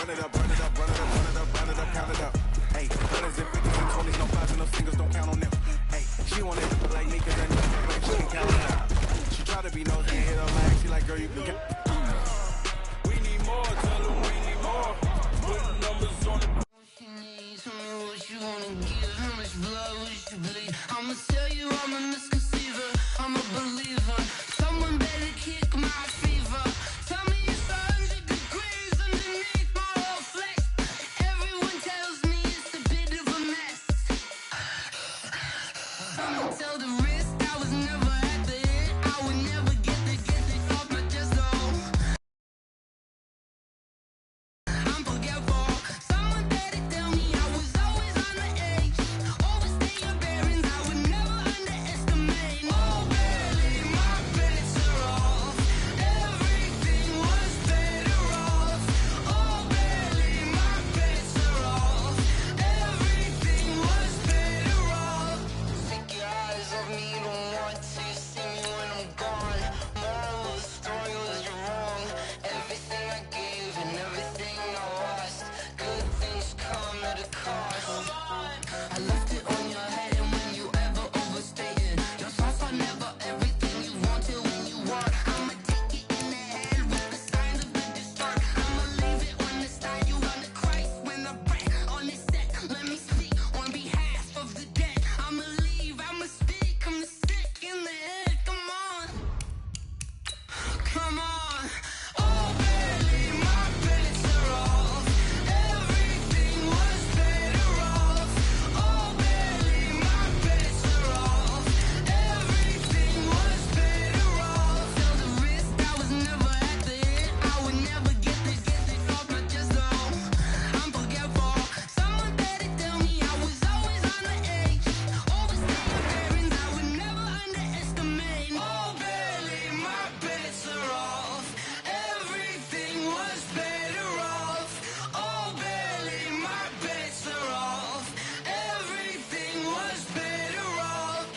Run it up, run it up, run it up, run it up, run it up, count it up. Hey, 30s and 50s and 20s, no 5s and no singles, don't count on them. Hey, she wanted to like me cause that she can count on them. She try to be nosy and hit her lag, she like, girl, you can count. We need more, tell them we need more. Put numbers on it. Tell me what you wanna give, how much blood would you bleed? I'ma tell you I'm a misconceiver, I'm a believer. Someone better kick my fever. Tell me it's 100 degrees underneath my whole flesh. Everyone tells me it's a bit of a mess. I'ma tell the risk I was never at the end. I would never get this off my chest though. I'm forgetful. Someone better tell me I was always on the edge. Overstay your bearings, I would never underestimate. Oh, barely, my bets are off. Everything was better off. Oh, barely, my bets are off. Everything was better off. Take your eyes off me, don't want to see me when I'm gone. Moral of the story was you're wrong. Everything I gave and everything I lost. Good things come at a cost. I left it on your head and when you ever overstated. Your thoughts are never everything you wanted when you want. I'ma take it in the head with the signs of the distort. I'ma leave it on the side. You on the Christ when I pray on this set. Let me speak on behalf of the dead. I'ma leave, I'ma speak. I'm sick in the head. Come on. Come on. Oh, barely, my bets are off. Everything was better off. Oh, barely, my bets are off. Everything was better off. Feel the risk, I was never at the end. I would never get this off my chest though. I'm forgetful. Someone better tell me I was always on the edge. Overstay your bearings, I would never underestimate. Oh, barely, my bets are off. Everything was better off. Oh, barely, my bets are off. Everything was better off.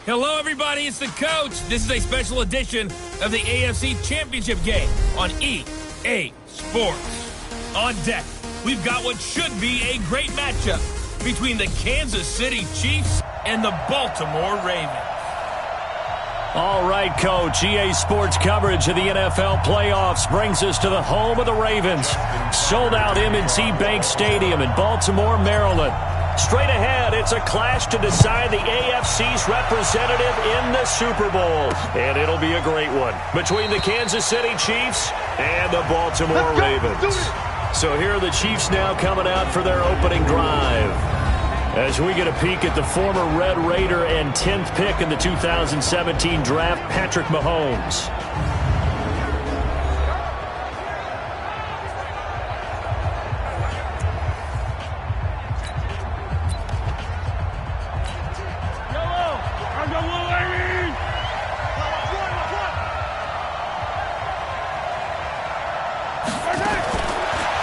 Hello, everybody. It's the coach. This is a special edition of the AFC Championship game on EA Sports. On deck, we've got what should be a great matchup between the Kansas City Chiefs and the Baltimore Ravens. All right, Coach. EA Sports coverage of the NFL playoffs brings us to the home of the Ravens. Sold out M&T Bank Stadium in Baltimore, Maryland. Straight ahead, it's a clash to decide the AFC's representative in the Super Bowl. And it'll be a great one between the Kansas City Chiefs and the Baltimore Ravens. So here are the Chiefs now coming out for their opening drive. As we get a peek at the former Red Raider and 10th pick in the 2017 draft, Patrick Mahomes.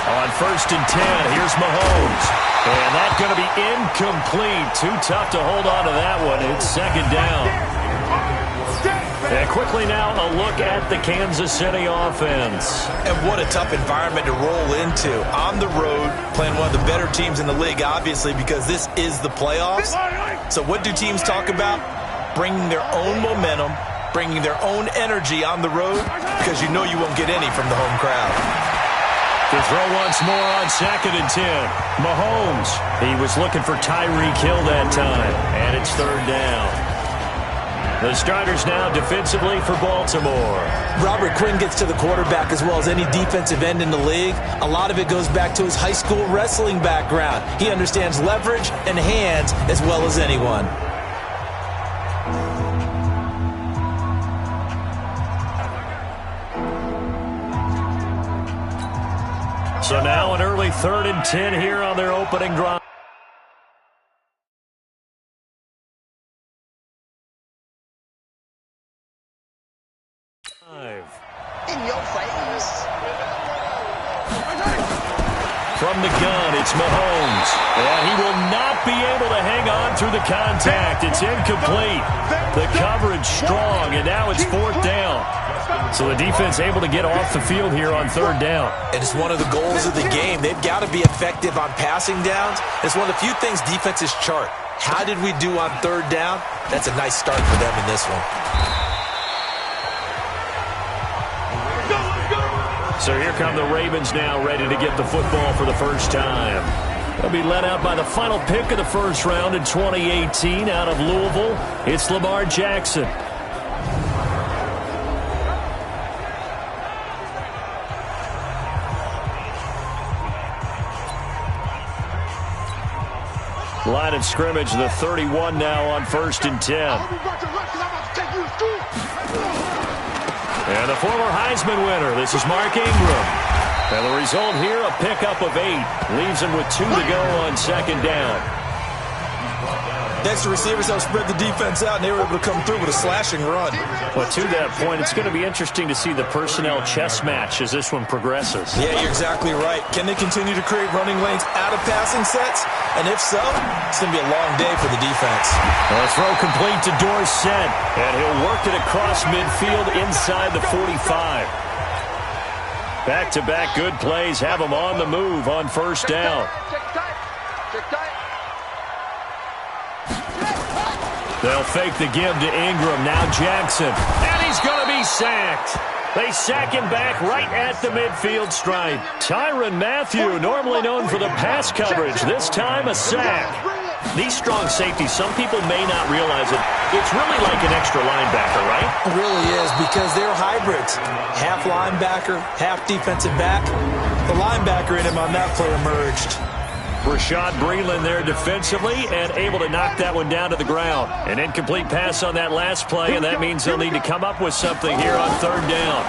On 1st and 10, here's Mahomes. And that's going to be incomplete. Too tough to hold on to that one. It's 2nd down. And quickly now, a look at the Kansas City offense. And what a tough environment to roll into. On the road, playing one of the better teams in the league, obviously, because this is the playoffs. So what do teams talk about? Bringing their own momentum, bringing their own energy on the road, because you know you won't get any from the home crowd. To throw once more on 2nd and 10. Mahomes. He was looking for Tyreek Hill that time. And it's 3rd down. The starters now defensively for Baltimore. Robert Quinn gets to the quarterback as well as any defensive end in the league. A lot of it goes back to his high school wrestling background. He understands leverage and hands as well as anyone. So now an early 3rd and 10 here on their opening drive. In your face. From the gun. It's Mahomes. And he will not be able to hang on through the contact. It's incomplete. The coverage strong, and now it's 4th down. So the defense able to get off the field here on 3rd down. And it's one of the goals of the game. They've got to be effective on passing downs. It's one of the few things defenses chart. How did we do on 3rd down? That's a nice start for them in this one. So here come the Ravens now, ready to get the football for the first time. They'll be led out by the final pick of the first round in 2018 out of Louisville. It's Lamar Jackson. Line of scrimmage, the 31 now on 1st and 10. And the former Heisman winner, this is Mark Ingram. And the result here, a pickup of 8. Leaves him with 2 to go on 2nd down. Next, the receivers help spread the defense out, and they were able to come through with a slashing run. Well, to that point, it's going to be interesting to see the personnel chess match as this one progresses. Yeah, you're exactly right. Can they continue to create running lanes out of passing sets? And if so, it's going to be a long day for the defense. Well, throw complete to Dorsett, and he'll work it across midfield inside the 45. Back-to-back good plays have him on the move on 1st down. They'll fake the give to Ingram. Now Jackson. And he's going to be sacked. They sack him back right at the midfield stripe. Tyrann Mathieu, normally known for the pass coverage, this time a sack. These strong safeties, some people may not realize it. It's really like an extra linebacker, right? It really is, because they're hybrids. Half linebacker, half defensive back. The linebacker in him on that play emerged. Rashad Breeland there defensively and able to knock that one down to the ground. An incomplete pass on that last play, and that means they'll need to come up with something here on 3rd down.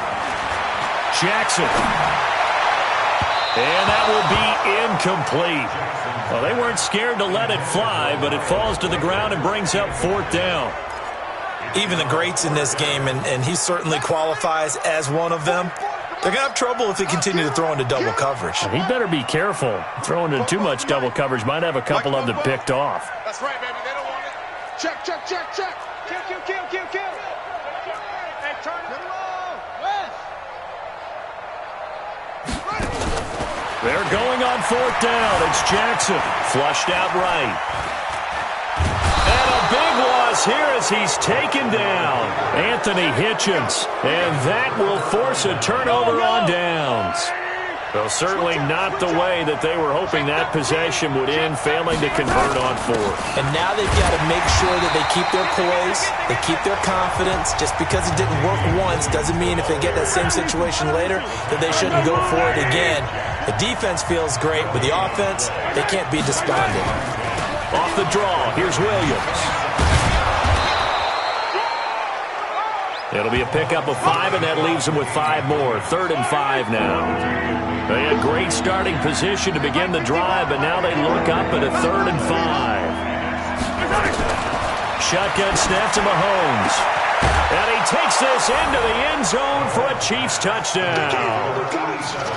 Jackson. And that will be incomplete. Well, they weren't scared to let it fly, but it falls to the ground and brings up 4th down. Even the greats in this game, and he certainly qualifies as one of them, they're going to have trouble if they continue to throw into double coverage. He better be careful. Throwing into too much double coverage might have a couple of them picked off. That's right, baby. They don't want it. Check, check, check, check. Kill, kill, kill, kill, kill. Hey, turn it low. West. They're going on 4th down. It's Jackson. Flushed out right. And a big loss here as he's taken down. Anthony Hitchens. And that will force a turnover on downs. Well, certainly not the way that they were hoping that possession would end, failing to convert on 4th. And now they've got to make sure that they keep their poise, they keep their confidence. Just because it didn't work once doesn't mean if they get that same situation later that they shouldn't go for it again. The defense feels great, but the offense, they can't be despondent. Off the draw, here's Williams. It'll be a pickup of 5, and that leaves them with 5 more. 3rd and 5 now. They had great starting position to begin the drive, but now they look up at a 3rd and 5. Shotgun snap to Mahomes. And he takes this into the end zone for a Chiefs touchdown.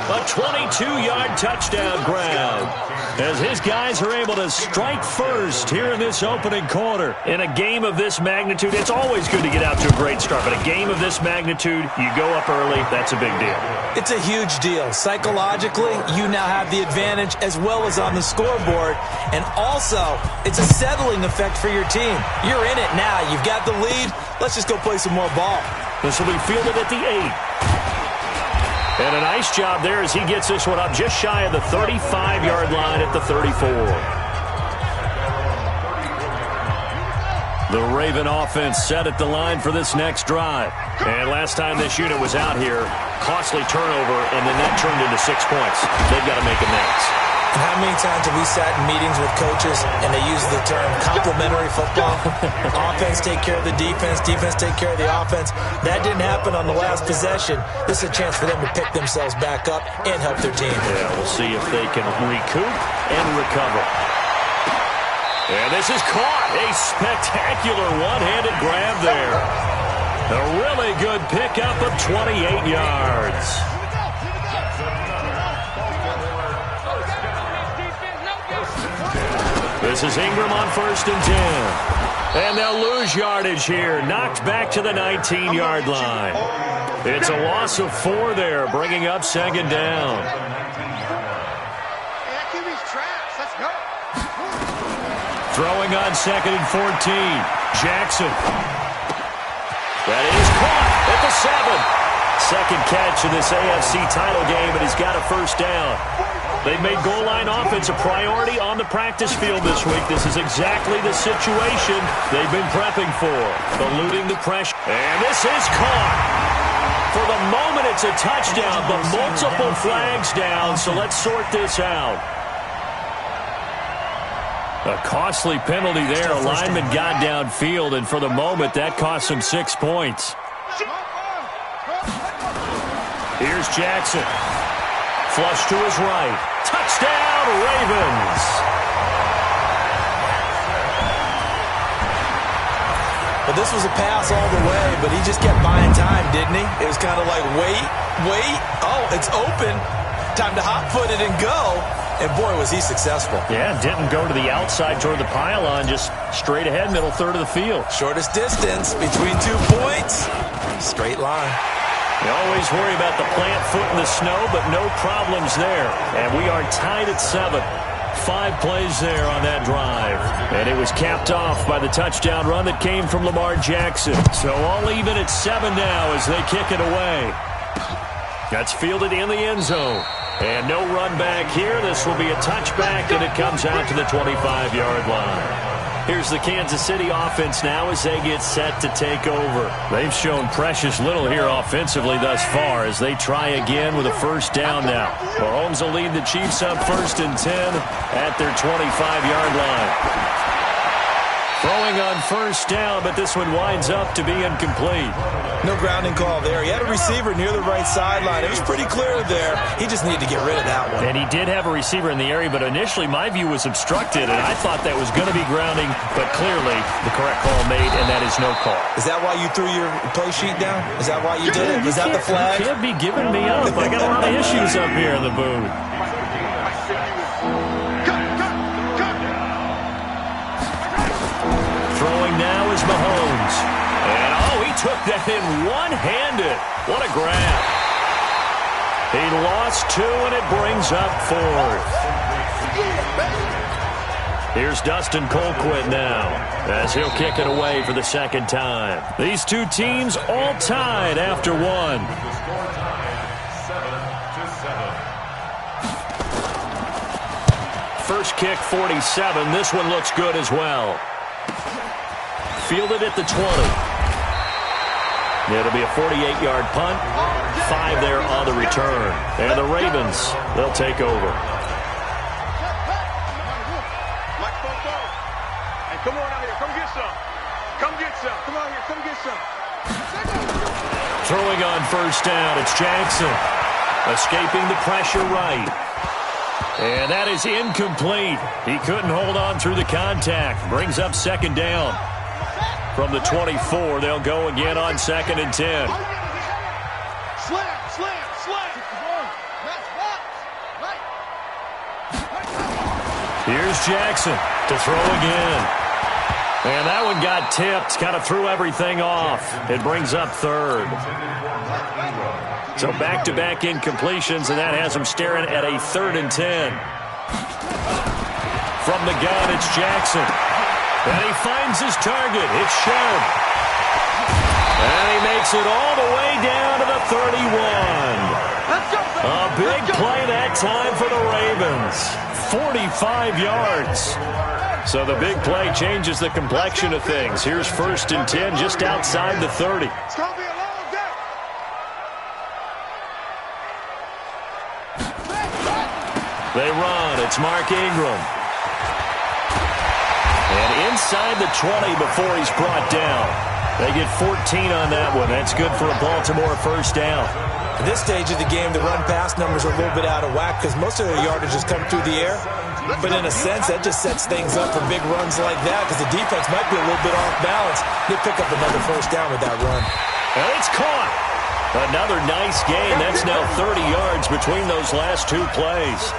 A 22-yard touchdown grab. As his guys are able to strike first here in this opening quarter. In a game of this magnitude, it's always good to get out to a great start. But a game of this magnitude, you go up early, that's a big deal. It's a huge deal. Psychologically, you now have the advantage as well as on the scoreboard. And also, it's a settling effect for your team. You're in it now. You've got the lead. Let's just go play some more ball. This will be fielded at the 8. And a nice job there as he gets this one up just shy of the 35-yard line at the 34. The Raven offense set at the line for this next drive. And last time this unit was out here, costly turnover, and then that turned into 6 points. They've got to make amends. And how many times have we sat in meetings with coaches and they use the term complementary football? Offense take care of the defense, defense take care of the offense. That didn't happen on the last possession. This is a chance for them to pick themselves back up and help their team. Yeah, we'll see if they can recoup and recover. And this is caught. A spectacular one-handed grab there. A really good pickup of 28 yards. This is Ingram on 1st and 10. And they'll lose yardage here. Knocked back to the 19-yard line. It's a loss of 4 there, bringing up 2nd down. Let's go. Throwing on 2nd and 14. Jackson. That is caught at the 7. Second catch in this AFC title game, and he's got a 1st down. They've made goal line offense a priority on the practice field this week. This is exactly the situation they've been prepping for. Eluding the pressure. And this is caught. For the moment, it's a touchdown, but multiple flags down, so let's sort this out. A costly penalty there. A lineman got downfield, and for the moment, that cost him 6 points. Here's Jackson. Flush to his right. Touchdown, Ravens. Well, this was a pass all the way, but he just kept buying time, didn't he? It was kind of like, wait. Oh, it's open. Time to hot-foot it and go. And, boy, was he successful. Yeah, didn't go to the outside toward the pylon, just straight ahead, middle third of the field. Shortest distance between 2 points. Straight line. You always worry about the plant foot in the snow, but no problems there. And we are tied at 7. 5 plays there on that drive. And it was capped off by the touchdown run that came from Lamar Jackson. So all even at 7 now as they kick it away. That's fielded in the end zone. And no run back here. This will be a touchback, and it comes out to the 25-yard line. Here's the Kansas City offense now as they get set to take over. They've shown precious little here offensively thus far as they try again with a 1st down now. Mahomes will lead the Chiefs up 1st and 10 at their 25-yard line. Throwing on 1st down, but this one winds up to be incomplete. No grounding call there. He had a receiver near the right sideline. It was pretty clear there. He just needed to get rid of that one. And he did have a receiver in the area, but initially my view was obstructed, and I thought that was going to be grounding, but clearly the correct call made, and that is no call. Is that why you threw your play sheet down? Is that why you did it? Was that the flag? You can't be giving me up. I got a lot of issues up here in the booth. Throwing now is Mahomes. And, he took that in one-handed. What a grab. He lost 2, and it brings up 4th. Here's Dustin Colquitt now as he'll kick it away for the 2nd time. These 2 teams all tied after 1. First kick, 47. This one looks good as well. Fielded at the 20. It'll be a 48-yard punt. 5 there on the return. And the Ravens, they'll take over. Hey, come on out here. Come get some. Come get some. Come on here. Come get some. Throwing on 1st down, it's Jackson. Escaping the pressure right. And that is incomplete. He couldn't hold on through the contact. Brings up 2nd down. From the 24, they'll go again on 2nd and 10. Here's Jackson to throw again. And that one got tipped, kind of threw everything off. It brings up 3rd. So back-to-back incompletions, and that has him staring at a 3rd and 10. From the gun, it's Jackson. And he finds his target. It's Sherb. And he makes it all the way down to the 31. A big play that time for the Ravens. 45 yards. So the big play changes the complexion of things. Here's 1st and 10 just outside the 30. It's going to be a long day. They run. It's Mark Ingram. And inside the 20 before he's brought down. They get 14 on that one. That's good for a Baltimore 1st down. At this stage of the game, the run-pass numbers are a little bit out of whack because most of their yardage has come through the air. But in a sense, that just sets things up for big runs like that because the defense might be a little bit off balance. They pick up another 1st down with that run. And it's caught. Another nice gain. That's now 30 yards between those last 2 plays.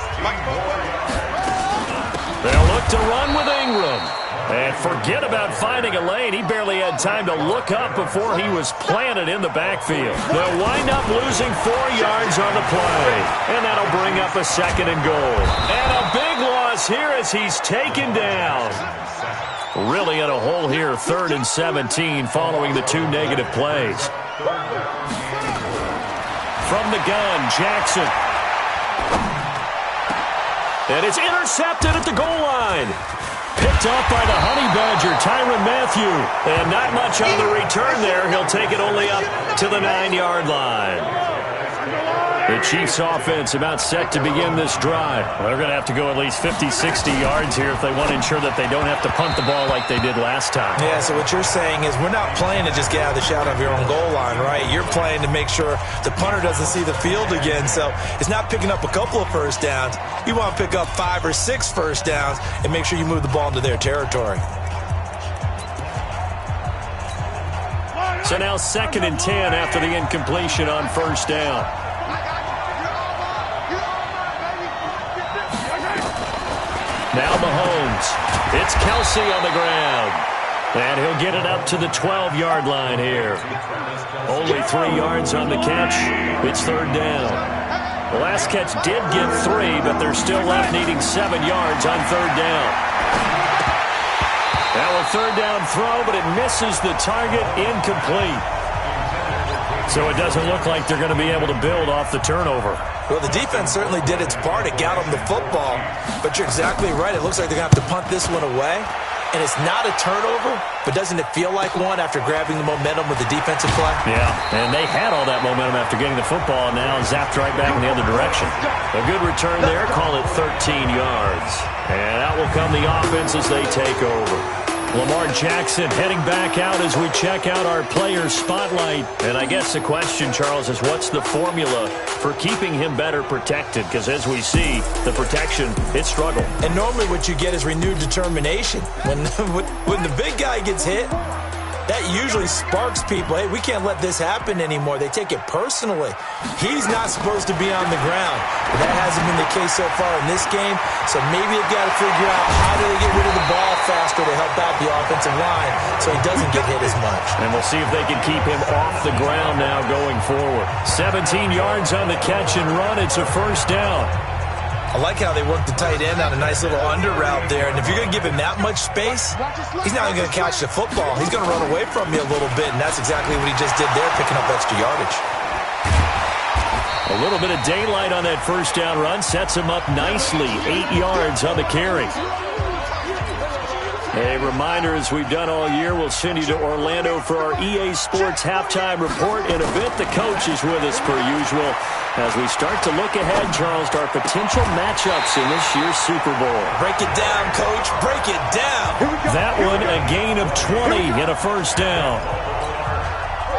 They'll look to run with Ingram. And forget about finding a lane. He barely had time to look up before he was planted in the backfield. They'll wind up losing 4 yards on the play. And that'll bring up a 2nd and goal. And a big loss here as he's taken down. Really in a hole here, 3rd and 17 following the 2 negative plays. From the gun, Jackson. And it's intercepted at the goal line. Picked up by the Honey Badger, Tyrann Mathieu. And not much on the return there. He'll take it only up to the 9-yard line. The Chiefs offense about set to begin this drive. Well, they're going to have to go at least 50, 60 yards here if they want to ensure that they don't have to punt the ball like they did last time. Yeah, so what you're saying is we're not playing to just get out of the shadow of your own goal line, right? You're playing to make sure the punter doesn't see the field again. So it's not picking up a couple of first downs. You want to pick up 5 or 6 first downs and make sure you move the ball into their territory. So now 2nd and 10 after the incompletion on first down. Now Mahomes. It's Kelsey on the ground. And he'll get it up to the 12-yard line here. Only 3 yards on the catch. It's 3rd down. The last catch did get 3, but they're still left needing 7 yards on 3rd down. Now a 3rd down throw, but it misses the target, incomplete. So it doesn't look like they're going to be able to build off the turnover. Well, the defense certainly did its part. It got them the football. But you're exactly right. It looks like they're going to have to punt this one away. And it's not a turnover, but doesn't it feel like one after grabbing the momentum with the defensive play? Yeah, and they had all that momentum after getting the football and now zapped right back in the other direction. A good return there. Call it 13 yards. And out will come the offense as they take over. Lamar Jackson heading back out as we check out our player spotlight. And I guess the question, Charles, is what's the formula for keeping him better protected? Because as we see, the protection, it struggled. And normally what you get is renewed determination. When the big guy gets hit, that usually sparks people. Hey, we can't let this happen anymore. They take it personally. He's not supposed to be on the ground. But that hasn't been the case so far in this game. So maybe they've got to figure out how do they get rid of the ball faster to help out the offensive line so he doesn't get hit as much. And we'll see if they can keep him off the ground now going forward. 17 yards on the catch and run. It's a 1st down. I like how they work the tight end on a nice little under route there. And if you're going to give him that much space, he's not even going to catch the football. He's going to run away from you a little bit, and that's exactly what he just did there, picking up extra yardage. A little bit of daylight on that 1st down run sets him up nicely. 8 yards on the carry. A reminder, as we've done all year, we'll send you to Orlando for our EA Sports halftime report. In a bit, the coach is with us per usual as we start to look ahead, Charles, to our potential matchups in this year's Super Bowl. Break it down, Coach. Break it down. That one, a gain of 20 and a 1st down.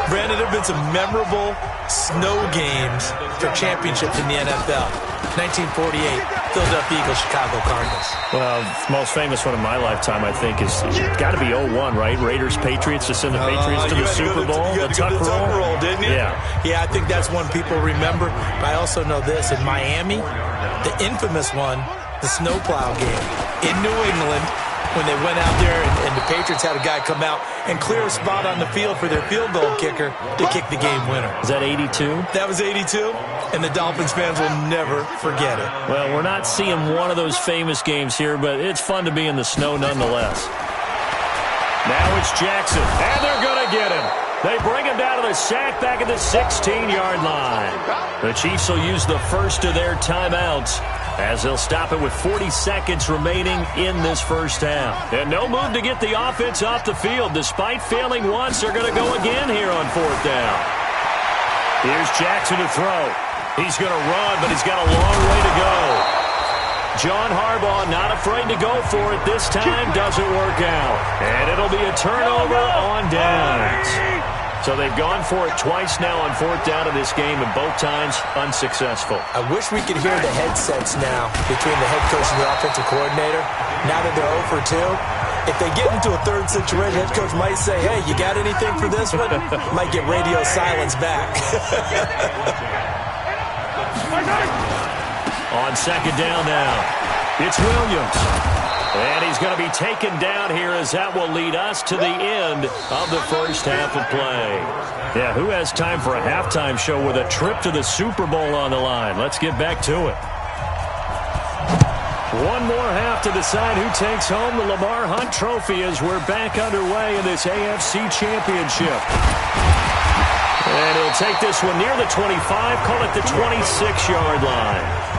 Brandon, there have been some memorable snow games for championships in the NFL. 1948, Philadelphia Eagles, Chicago Cardinals. Well, the most famous one of my lifetime, I think, is got to be 01, right? Raiders, Patriots, to send the Patriots to the Super Bowl. You had to go to the Tuck roll, didn't you? Yeah, I think that's one people remember. But I also know this. In Miami, the infamous one, the snowplow game in New England, when they went out there and the Patriots had a guy come out and clear a spot on the field for their field goal kicker to kick the game winner. Is that 82? That was 82, and the Dolphins fans will never forget it. Well, we're not seeing one of those famous games here, but it's fun to be in the snow nonetheless. Now it's Jackson, and they're going to get him. They bring him down to the sack back at the 16-yard line. The Chiefs will use the first of their timeouts as they'll stop it with 40 seconds remaining in this 1st half. And no move to get the offense off the field. Despite failing once, they're going to go again here on 4th down. Here's Jackson to throw. He's going to run, but he's got a long way to go. John Harbaugh not afraid to go for it this time. Doesn't work out. And it'll be a turnover on downs. So they've gone for it twice now on 4th down in this game, and both times unsuccessful. I wish we could hear the headsets now between the head coach and the offensive coordinator. Now that they're 0 for 2, if they get into a 3rd situation, head coach might say, hey, you got anything for this one? Might get radio silence back. On 2nd down now, it's Williams. taken down here, as that will lead us to the end of the first half of play. Yeah, who has time for a halftime show with a trip to the Super Bowl on the line? Let's get back to it. One more half to decide who takes home the Lamar Hunt Trophy as we're back underway in this AFC Championship. And he'll take this one near the 25, call it the 26-yard line.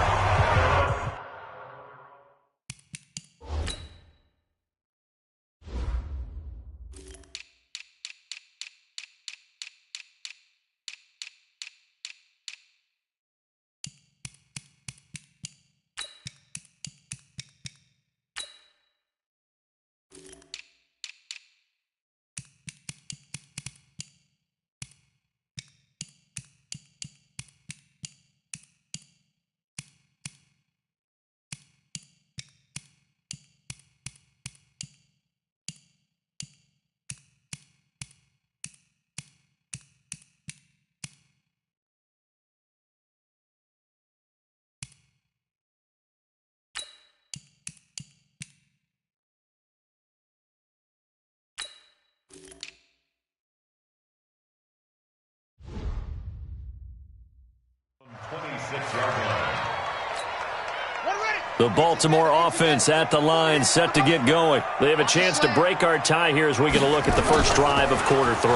The Baltimore offense at the line, set to get going. They have a chance to break our tie here as we get a look at the first drive of quarter 3.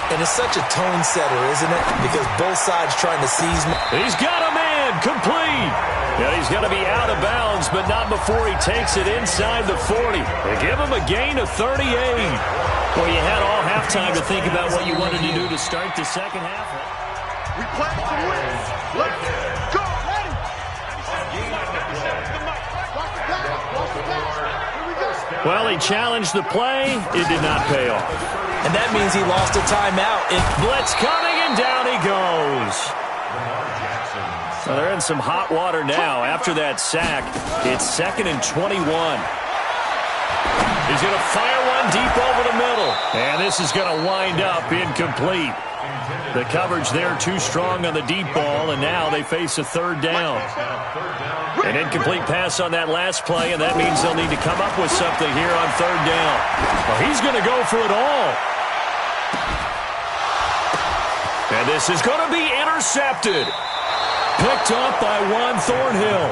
And it's such a tone setter, isn't it? Because both sides trying to seize. He's got a man, complete. Yeah, he's going to be out of bounds, but not before he takes it inside the 40. They give him a gain of 38. Well, you had all halftime to think about what you wanted to do to start the second half. We play to win. Let's go. Ready. Well, he challenged the play. It did not pay off. And that means he lost a timeout. Blitz coming, and down he goes. Well, they're in some hot water now after that sack. It's 2nd and 21. He's going to fire one deep over the middle. And this is going to wind up incomplete. The coverage there too strong on the deep ball, and now they face a third down. An incomplete pass on that last play, and that means they'll need to come up with something here on third down. Well, he's going to go for it all. And this is going to be intercepted. Picked up by Juan Thornhill.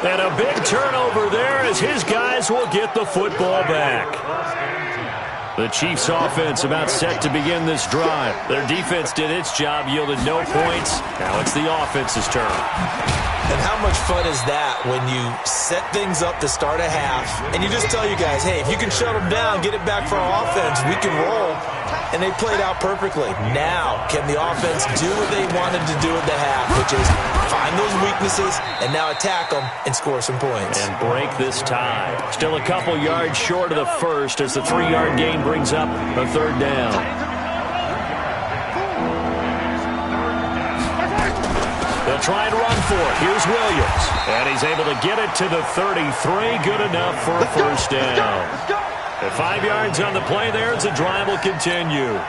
And a big turnover there as his guys will get the football back. The Chiefs' offense about set to begin this drive. Their defense did its job, yielded no points. Now it's the offense's turn. And how much fun is that when you set things up to start a half and you just tell you guys, hey, if you can shut them down, get it back for our offense, we can roll. And they played out perfectly. Now, can the offense do what they wanted to do at the half, which is find those weaknesses and now attack them and score some points. And break this tie. Still a couple yards short of the first as the 3-yard gain brings up a third down. They'll try and run for it. Here's Williams. And he's able to get it to the 33. Good enough for a first down. At 5 yards on the play there as the drive will continue.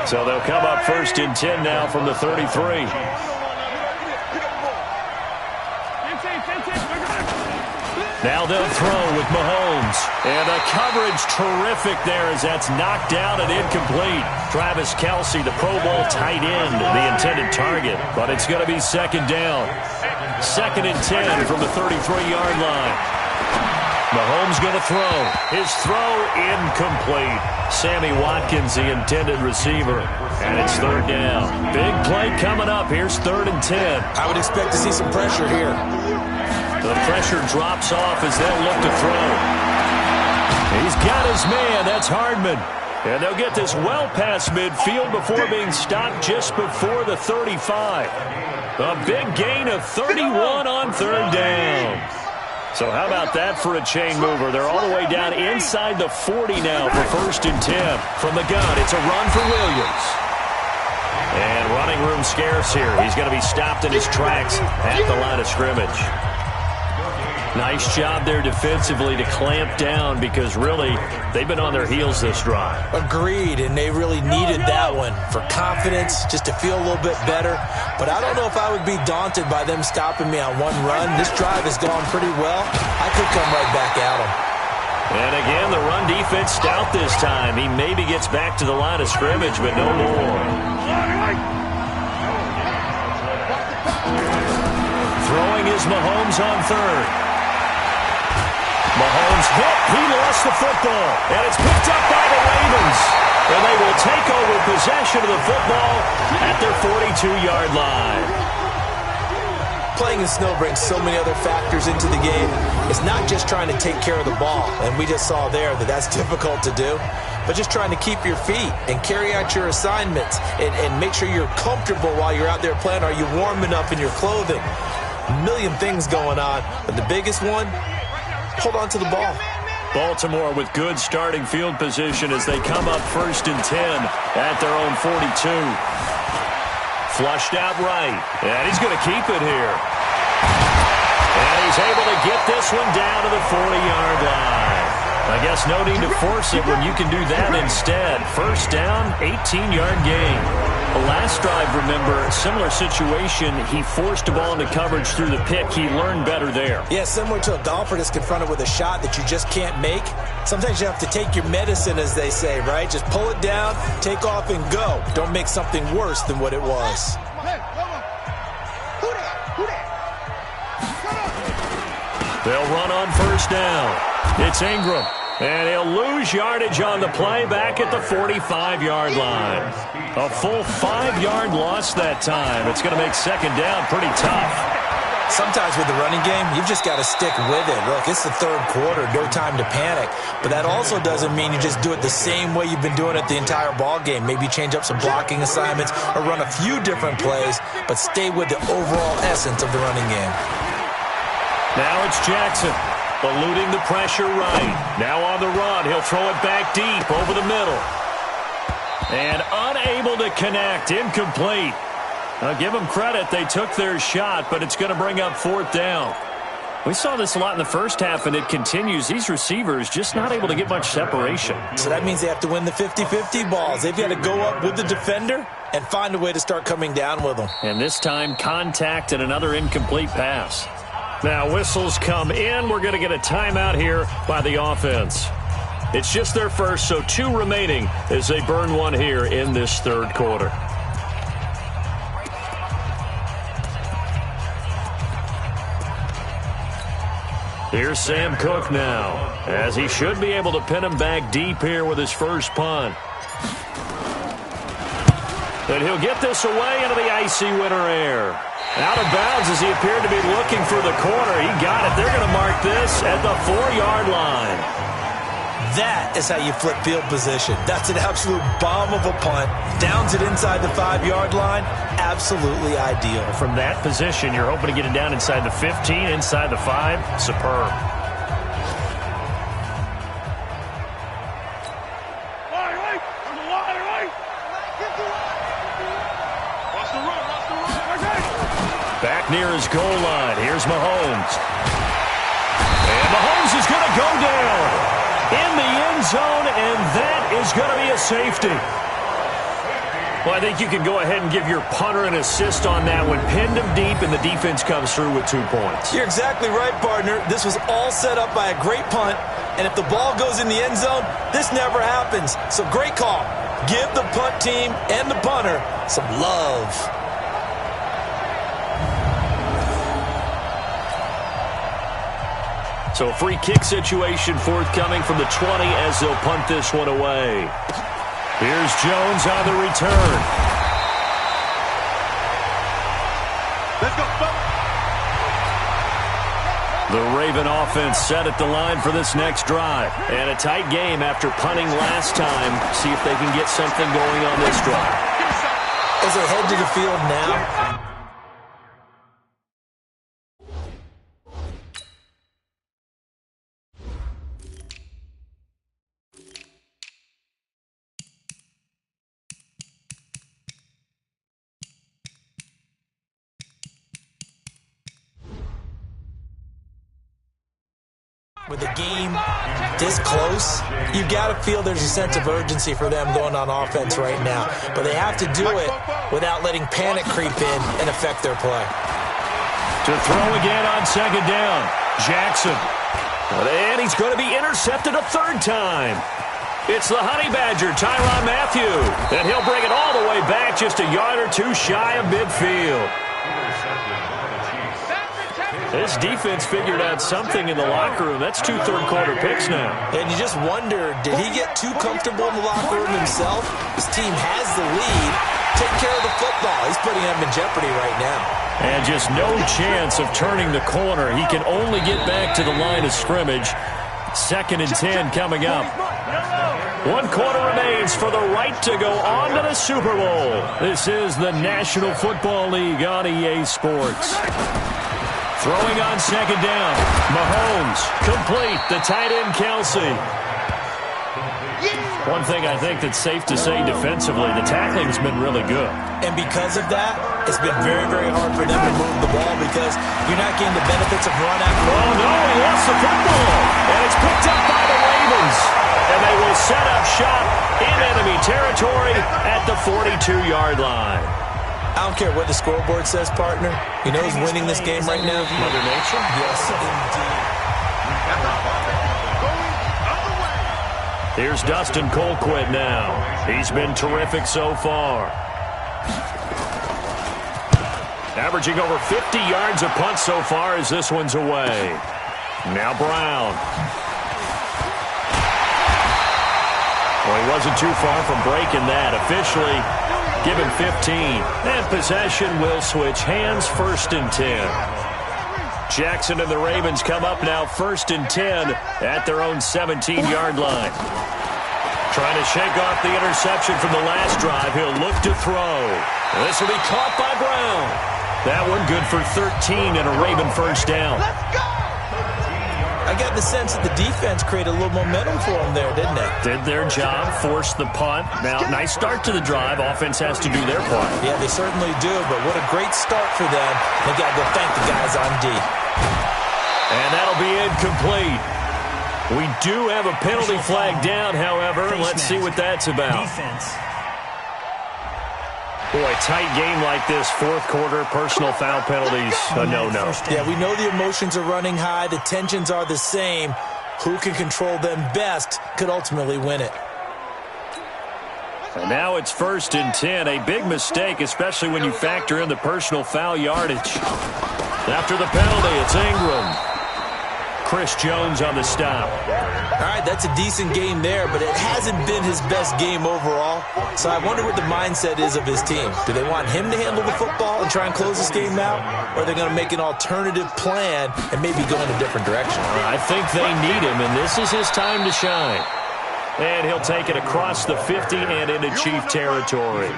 So they'll come up 1st and 10 now from the 33. Now they'll throw with Mahomes. And a coverage terrific there as that's knocked down and incomplete. Travis Kelce, the Pro Bowl tight end, the intended target. But it's going to be 2nd down. 2nd and 10 from the 33-yard line. Mahomes going to throw. His throw incomplete. Sammy Watkins, the intended receiver. And it's 3rd down. Big play coming up. Here's 3rd and 10. I would expect to see some pressure here. The pressure drops off as they'll look to throw. He's got his man. That's Hardman. And they'll get this well past midfield before being stopped just before the 35. A big gain of 31 on 3rd down. So how about that for a chain mover? They're all the way down inside the 40 now for 1st and 10. From the gun, it's a run for Williams. And running room scarce here. He's going to be stopped in his tracks at the line of scrimmage. Nice job there defensively to clamp down because really they've been on their heels this drive. Agreed, and they really needed that one for confidence, just to feel a little bit better. But I don't know if I would be daunted by them stopping me on one run. This drive has gone pretty well. I could come right back at them. And again, the run defense stout this time. He maybe gets back to the line of scrimmage, but no more. Throwing is Mahomes on third. Mahomes hit. He lost the football. And it's picked up by the Ravens. And they will take over possession of the football at their 42-yard line. Playing in snow brings so many other factors into the game. It's not just trying to take care of the ball, and we just saw there that that's difficult to do, but just trying to keep your feet and carry out your assignments and make sure you're comfortable while you're out there playing. Are you warm enough in your clothing? A million things going on, but the biggest one, hold on to the ball. Baltimore with good starting field position as they come up 1st and 10 at their own 42. Flushed out right, and he's going to keep it here. And he's able to get this one down to the 40-yard line. I guess no need to force it when you can do that instead. First down, 18-yard gain. The last drive, remember, similar situation. He forced a ball into coverage through the pick. He learned better there. Yeah, similar to a golfer that's confronted with a shot that you just can't make. Sometimes you have to take your medicine, as they say, right? Just pull it down, take off, and go. Don't make something worse than what it was. Hey, come on. Who that? They'll run on first down. It's Ingram. And he'll lose yardage on the play back at the 45-yard line. A full 5-yard loss that time. It's going to make second down pretty tough. Sometimes with the running game, you've just got to stick with it. Look, it's the third quarter, no time to panic. But that also doesn't mean you just do it the same way you've been doing it the entire ball game. Maybe change up some blocking assignments or run a few different plays, but stay with the overall essence of the running game. Now it's Jackson. Eluding the pressure right. Now on the run. He'll throw it back deep over the middle. And unable to connect. Incomplete. I'll give them credit. They took their shot, but it's going to bring up 4th down. We saw this a lot in the first half, and it continues. These receivers just not able to get much separation. So that means they have to win the 50-50 balls. They've got to go up with the defender and find a way to start coming down with them. And this time, contact and another incomplete pass. Now whistles come in. We're going to get a timeout here by the offense. It's just their first, so 2 remaining as they burn one here in this third quarter. Here's Sam Cook now, as he should be able to pin him back deep here with his first punt. And he'll get this away into the icy winter air. Out of bounds as he appeared to be looking for the corner. He got it. They're going to mark this at the 4-yard line. That is how you flip field position. That's an absolute bomb of a punt. Downs it inside the 5-yard line. Absolutely ideal. From that position, you're hoping to get it down inside the 15, inside the 5. Superb. Back near his goal line. Here's Mahomes. And Mahomes is going to go down in the end zone, and that is going to be a safety. Well, I think you can go ahead and give your punter an assist on that one. Pinned him deep, and the defense comes through with 2 points. You're exactly right, partner. This was all set up by a great punt, and if the ball goes in the end zone, this never happens. So great call. Give the punt team and the punter some love. So a free kick situation forthcoming from the 20 as they'll punt this one away. Here's Jones on the return. Let's go. The Raven offense set at the line for this next drive. And a tight game after punting last time. See if they can get something going on this drive. As they head to the field now, with the game this close, you got to feel there's a sense of urgency for them going on offense right now. But they have to do it without letting panic creep in and affect their play. To throw again on second down, Jackson. And he's going to be intercepted a third time. It's the Honey Badger, Tyrann Mathieu. And he'll bring it all the way back just a yard or two shy of midfield. This defense figured out something in the locker room. That's 2 third-quarter picks now. And you just wonder, did he get too comfortable in the locker room himself? His team has the lead. Take care of the football. He's putting them in jeopardy right now. And just no chance of turning the corner. He can only get back to the line of scrimmage. 2nd and 10 coming up. 1 quarter remains for the right to go on to the Super Bowl. This is the National Football League on EA Sports. Throwing on 2nd down. Mahomes, complete. The tight end, Kelsey. One thing I think that's safe to say defensively, the tackling's been really good. And because of that, it's been very, very hard for them to move the ball because you're not getting the benefits of run after run. Oh, no, he lost the football. And it's picked up by the Ravens. And they will set up shop in enemy territory at the 42-yard line. I don't care what the scoreboard says, partner. You know who's winning this game right now? Mother Nature? Yes, indeed. Here's Dustin Colquitt now. He's been terrific so far. Averaging over 50 yards a punt so far as this one's away. Now Brown. Well, he wasn't too far from breaking that. Officially given 15. And possession will switch hands, 1st and 10. Jackson and the Ravens come up now 1st and 10 at their own 17-yard line. Trying to shake off the interception from the last drive. He'll look to throw. This will be caught by Brown. That one good for 13 and a Raven 1st down. I got the sense that the defense created a little momentum for them there, didn't they? Did their job, forced the punt. Now, nice start to the drive. Offense has to do their part. Yeah, they certainly do, but what a great start for them. They got to go thank the guys on D. And that'll be incomplete. We do have a penalty flag down, however. Let's see what that's about. Boy, tight game like this, 4th quarter, personal foul penalties, a no-no. Yeah, we know the emotions are running high. The tensions are the same. Who can control them best could ultimately win it. And now it's 1st and 10. A big mistake, especially when you factor in the personal foul yardage. After the penalty, it's Ingram. Chris Jones on the stop. All right, that's a decent game there, but it hasn't been his best game overall. So I wonder what the mindset is of his team. Do they want him to handle the football and try and close this game out? Or are they going to make an alternative plan and maybe go in a different direction? I think they need him, and this is his time to shine. And he'll take it across the 50 and into Chief territory.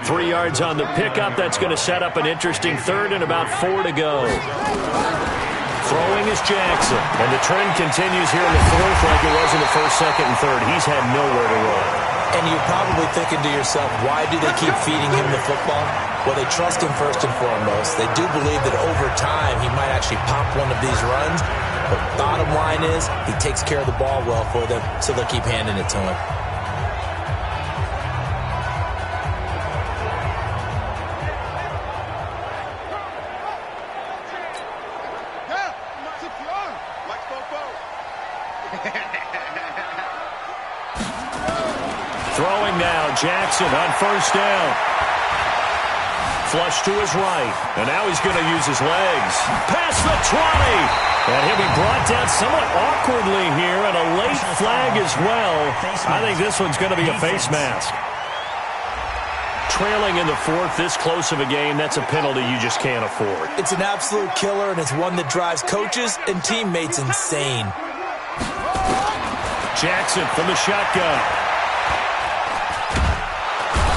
3 yards on the pickup. That's going to set up an interesting 3rd and about 4 to go. Throwing is Jackson. And the trend continues here in the 4th like it was in the 1st, 2nd, and 3rd. He's had nowhere to run. And you're probably thinking to yourself, why do they keep feeding him the football? Well, they trust him first and foremost. They do believe that over time he might actually pop one of these runs. But bottom line is he takes care of the ball well for them, so they'll keep handing it to him. Throwing now, Jackson on 1st down. Flush to his right, and now he's going to use his legs. Past the 20, and he'll be brought down somewhat awkwardly here, and a late flag as well. I think this one's going to be a face mask. Trailing in the 4th, this close of a game, that's a penalty you just can't afford. It's an absolute killer, and it's one that drives coaches and teammates insane. Jackson from the shotgun.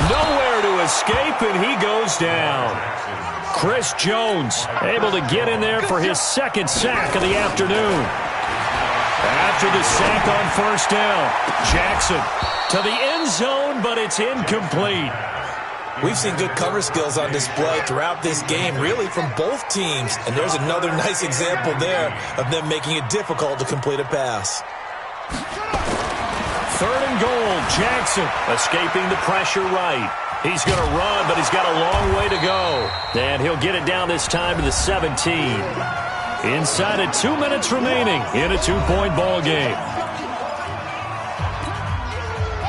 Nowhere to escape, and he goes down. Chris Jones able to get in there for his 2nd sack of the afternoon. After the sack on 1st down, Jackson to the end zone, but it's incomplete. We've seen good cover skills on display throughout this game, really from both teams. And there's another nice example there of them making it difficult to complete a pass. 3rd and goal, Jackson escaping the pressure right. He's going to run, but he's got a long way to go. And he'll get it down this time to the 17. Inside of 2 minutes remaining in a 2-point ball game.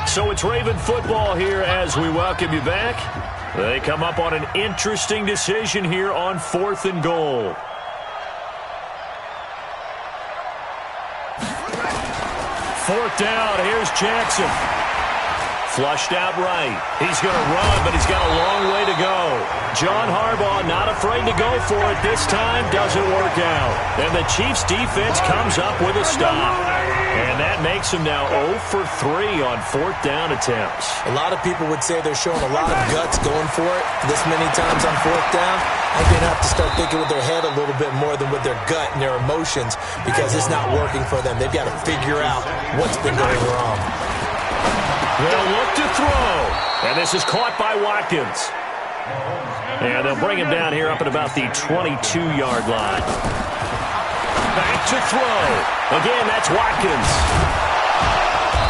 So it's Raven football here as we welcome you back. They come up on an interesting decision here on 4th and goal. Fourth down, here's Jackson. Flushed out right. He's going to run, but he's got a long way to go. John Harbaugh not afraid to go for it this time. Doesn't work out. And the Chiefs defense comes up with a stop. And that makes him now 0 for 3 on 4th down attempts. A lot of people would say they're showing a lot of guts going for it this many times on 4th down. I think they have to start thinking with their head a little bit more than with their gut and their emotions because it's not working for them. They've got to figure out what's been going wrong. They'll look to throw. And this is caught by Watkins. And they'll bring him down here up at about the 22-yard line. Back to throw. Again, that's Watkins.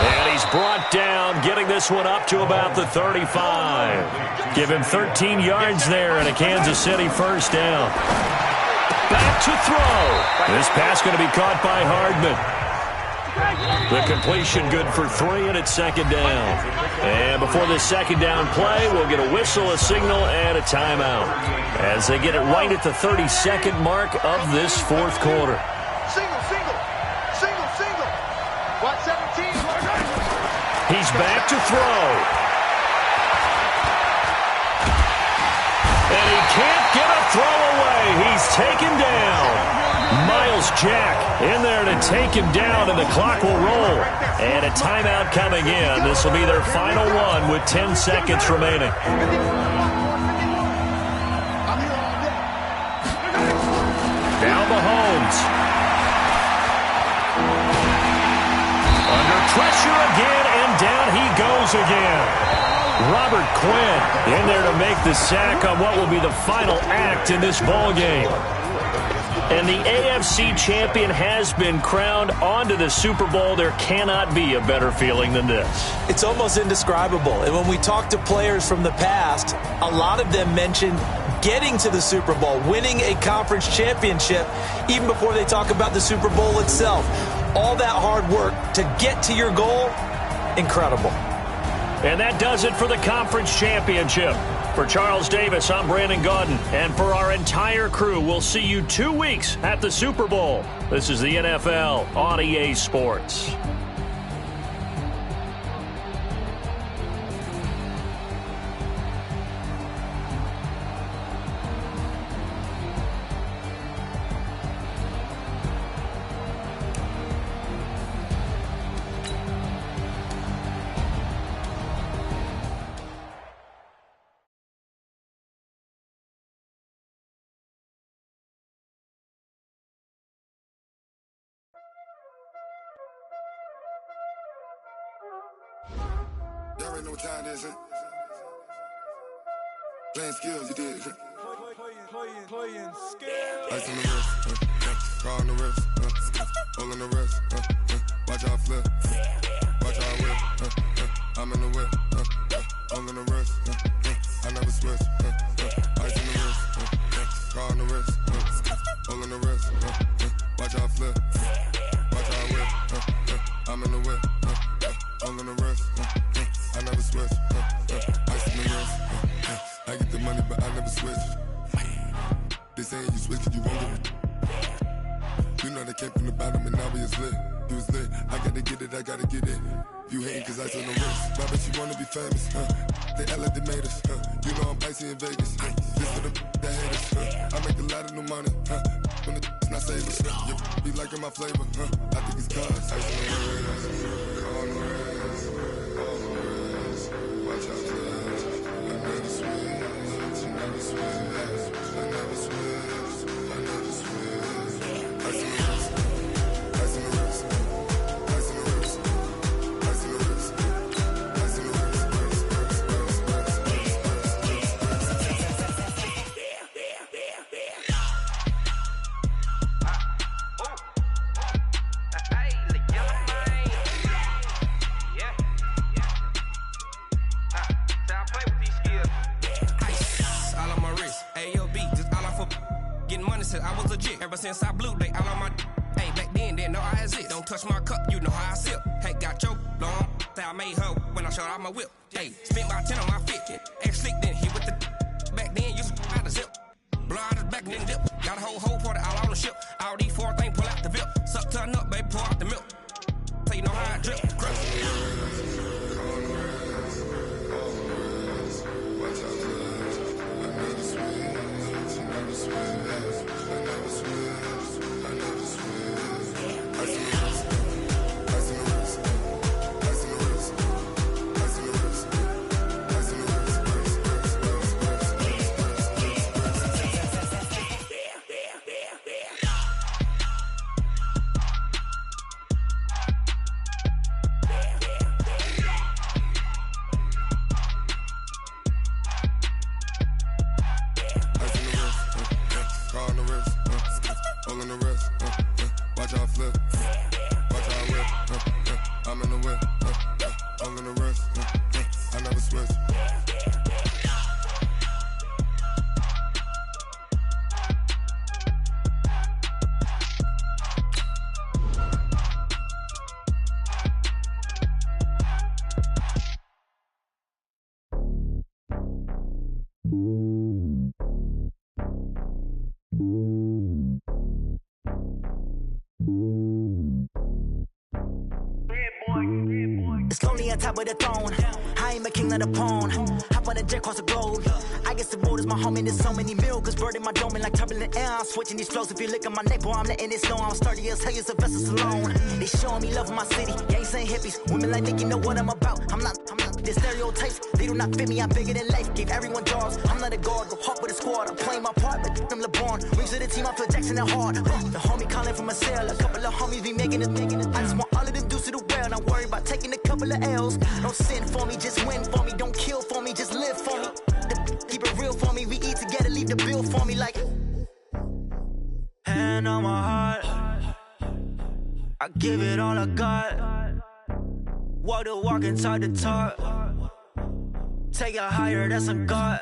And he's brought down, getting this one up to about the 35. Give him 13 yards there and a Kansas City first down. Back to throw. This pass going to be caught by Hardman. The completion good for 3, and it's 2nd down. And before this 2nd down play, we'll get a whistle, a signal, and a timeout as they get it right at the 32nd mark of this 4th quarter. Single, single, single, single. What, 17? He's back to throw. And he can't get a throw away. He's taken down. Myles Jack in there to take him down, and the clock will roll. And a timeout coming in. This will be their final one with 10 seconds remaining. Now Mahomes. Under pressure again, and down he goes again. Robert Quinn in there to make the sack on what will be the final act in this ball game. And the AFC champion has been crowned onto the Super Bowl. There cannot be a better feeling than this. It's almost indescribable. And when we talk to players from the past, a lot of them mention getting to the Super Bowl, winning a conference championship, even before they talk about the Super Bowl itself. All that hard work to get to your goal, incredible. And that does it for the conference championship. For Charles Davis, I'm Brandon Gaudin. And for our entire crew, we'll see you 2 weeks at the Super Bowl. This is the NFL on EA Sports. Y'all already know what time it is, huh? Playing skills, you did, huh? Playing skills. Ice on the wrist, car on the wrist, hole in the wrist, watch out flip, watch out whip, I'm in the whip, hole in the wrist, I never switch, ice on the wrist, car on the wrist, hole in the wrist, watch out flip, watch out whip, I'm in the whip, hole in the wrist, I never switch, ice on the wrist, I get the money but I never switch. They saying you switch 'cause you won't get it. You know they came from the bottom and now we is lit. You was lit, I gotta get it, I gotta get it. You hating 'cause ice on the wrist. Why bet you wanna be famous, They act like they made us, You know I'm icy in Vegas, This for the that hate us, I make a lot of new money, When the not save us, You be liking my flavor, I think it's cause ice on the wrist, on the wrist, on the wrist. Watch out for this, I never switch, I never switch. I never switch, I never switch. Ice in the wrist, ice in the wrist, ice in the wrist, ice in the wrist, ice in the wrist, since I blew, they all on my. Hey, back then, didn't know I exist. Don't touch my cup, you know how I sip. Hey, got your long. I made her when I showed out my whip. Hey, spent about 10 on my 50. X slick, then hit with the. Back then, used to out the zip. Blow out his back, then dip. Got a whole party all on the ship. All these 4 things, pull out the VIP. Suck, turn up, baby, pour out the milk. So you know how I drip. It's lonely on top of the throne. I ain't a king of the pawn. Hop on a jet across the globe. I guess the road is my home and there's so many miracles burning my dome and like turbulent air. I'm switching these flows. If you look at my neck, boy, I'm letting it snow. I'm sturdy as hell, as Sylvester Stallone. They showing me love in my city. Gangs ain't hippies. Women like Nicki know what I'm about. I'm not the stereotypes. They do not fit me. I'm bigger than life. Gave everyone jaws. I'm not a guard. Go hard with a squad. I'm playing my part, but I'm LeBron. Rings to the team. I feel Jackson and hard. The homie calling from a cell. A couple of homies be making it. I just want all of them dudes to the well. Not worry about taking a couple of L's. Don't sin for me, just win for me. Don't kill for me, just live for me. Keep it real for me. We eat together, leave the bill for me like. Hand on my heart, I give it all I got. Walk the walk and talk the talk. Take it higher, that's a God.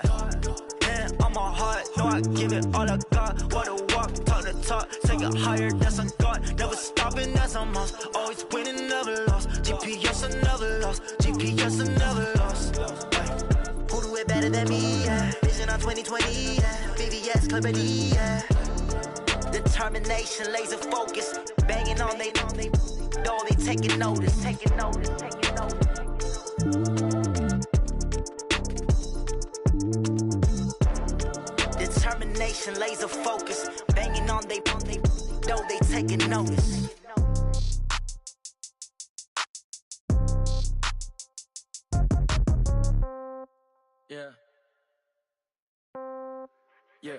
Hand on my heart, no, I give it all I got. Walk the walk, talk the talk. Take it higher, that's a God. Never stopping, that's a must. Always winning, never lost. GPS, I never lost. GPS, I never lost. Who do it better than me? Yeah. Vision on 2020. Yeah. VVS, Clarity. Yeah. Determination, laser focus. Banging on they door, they taking notice. Taking notice. Taking notice. Determination, laser focus. Banging on they door, they taking notice. Yeah. Yeah.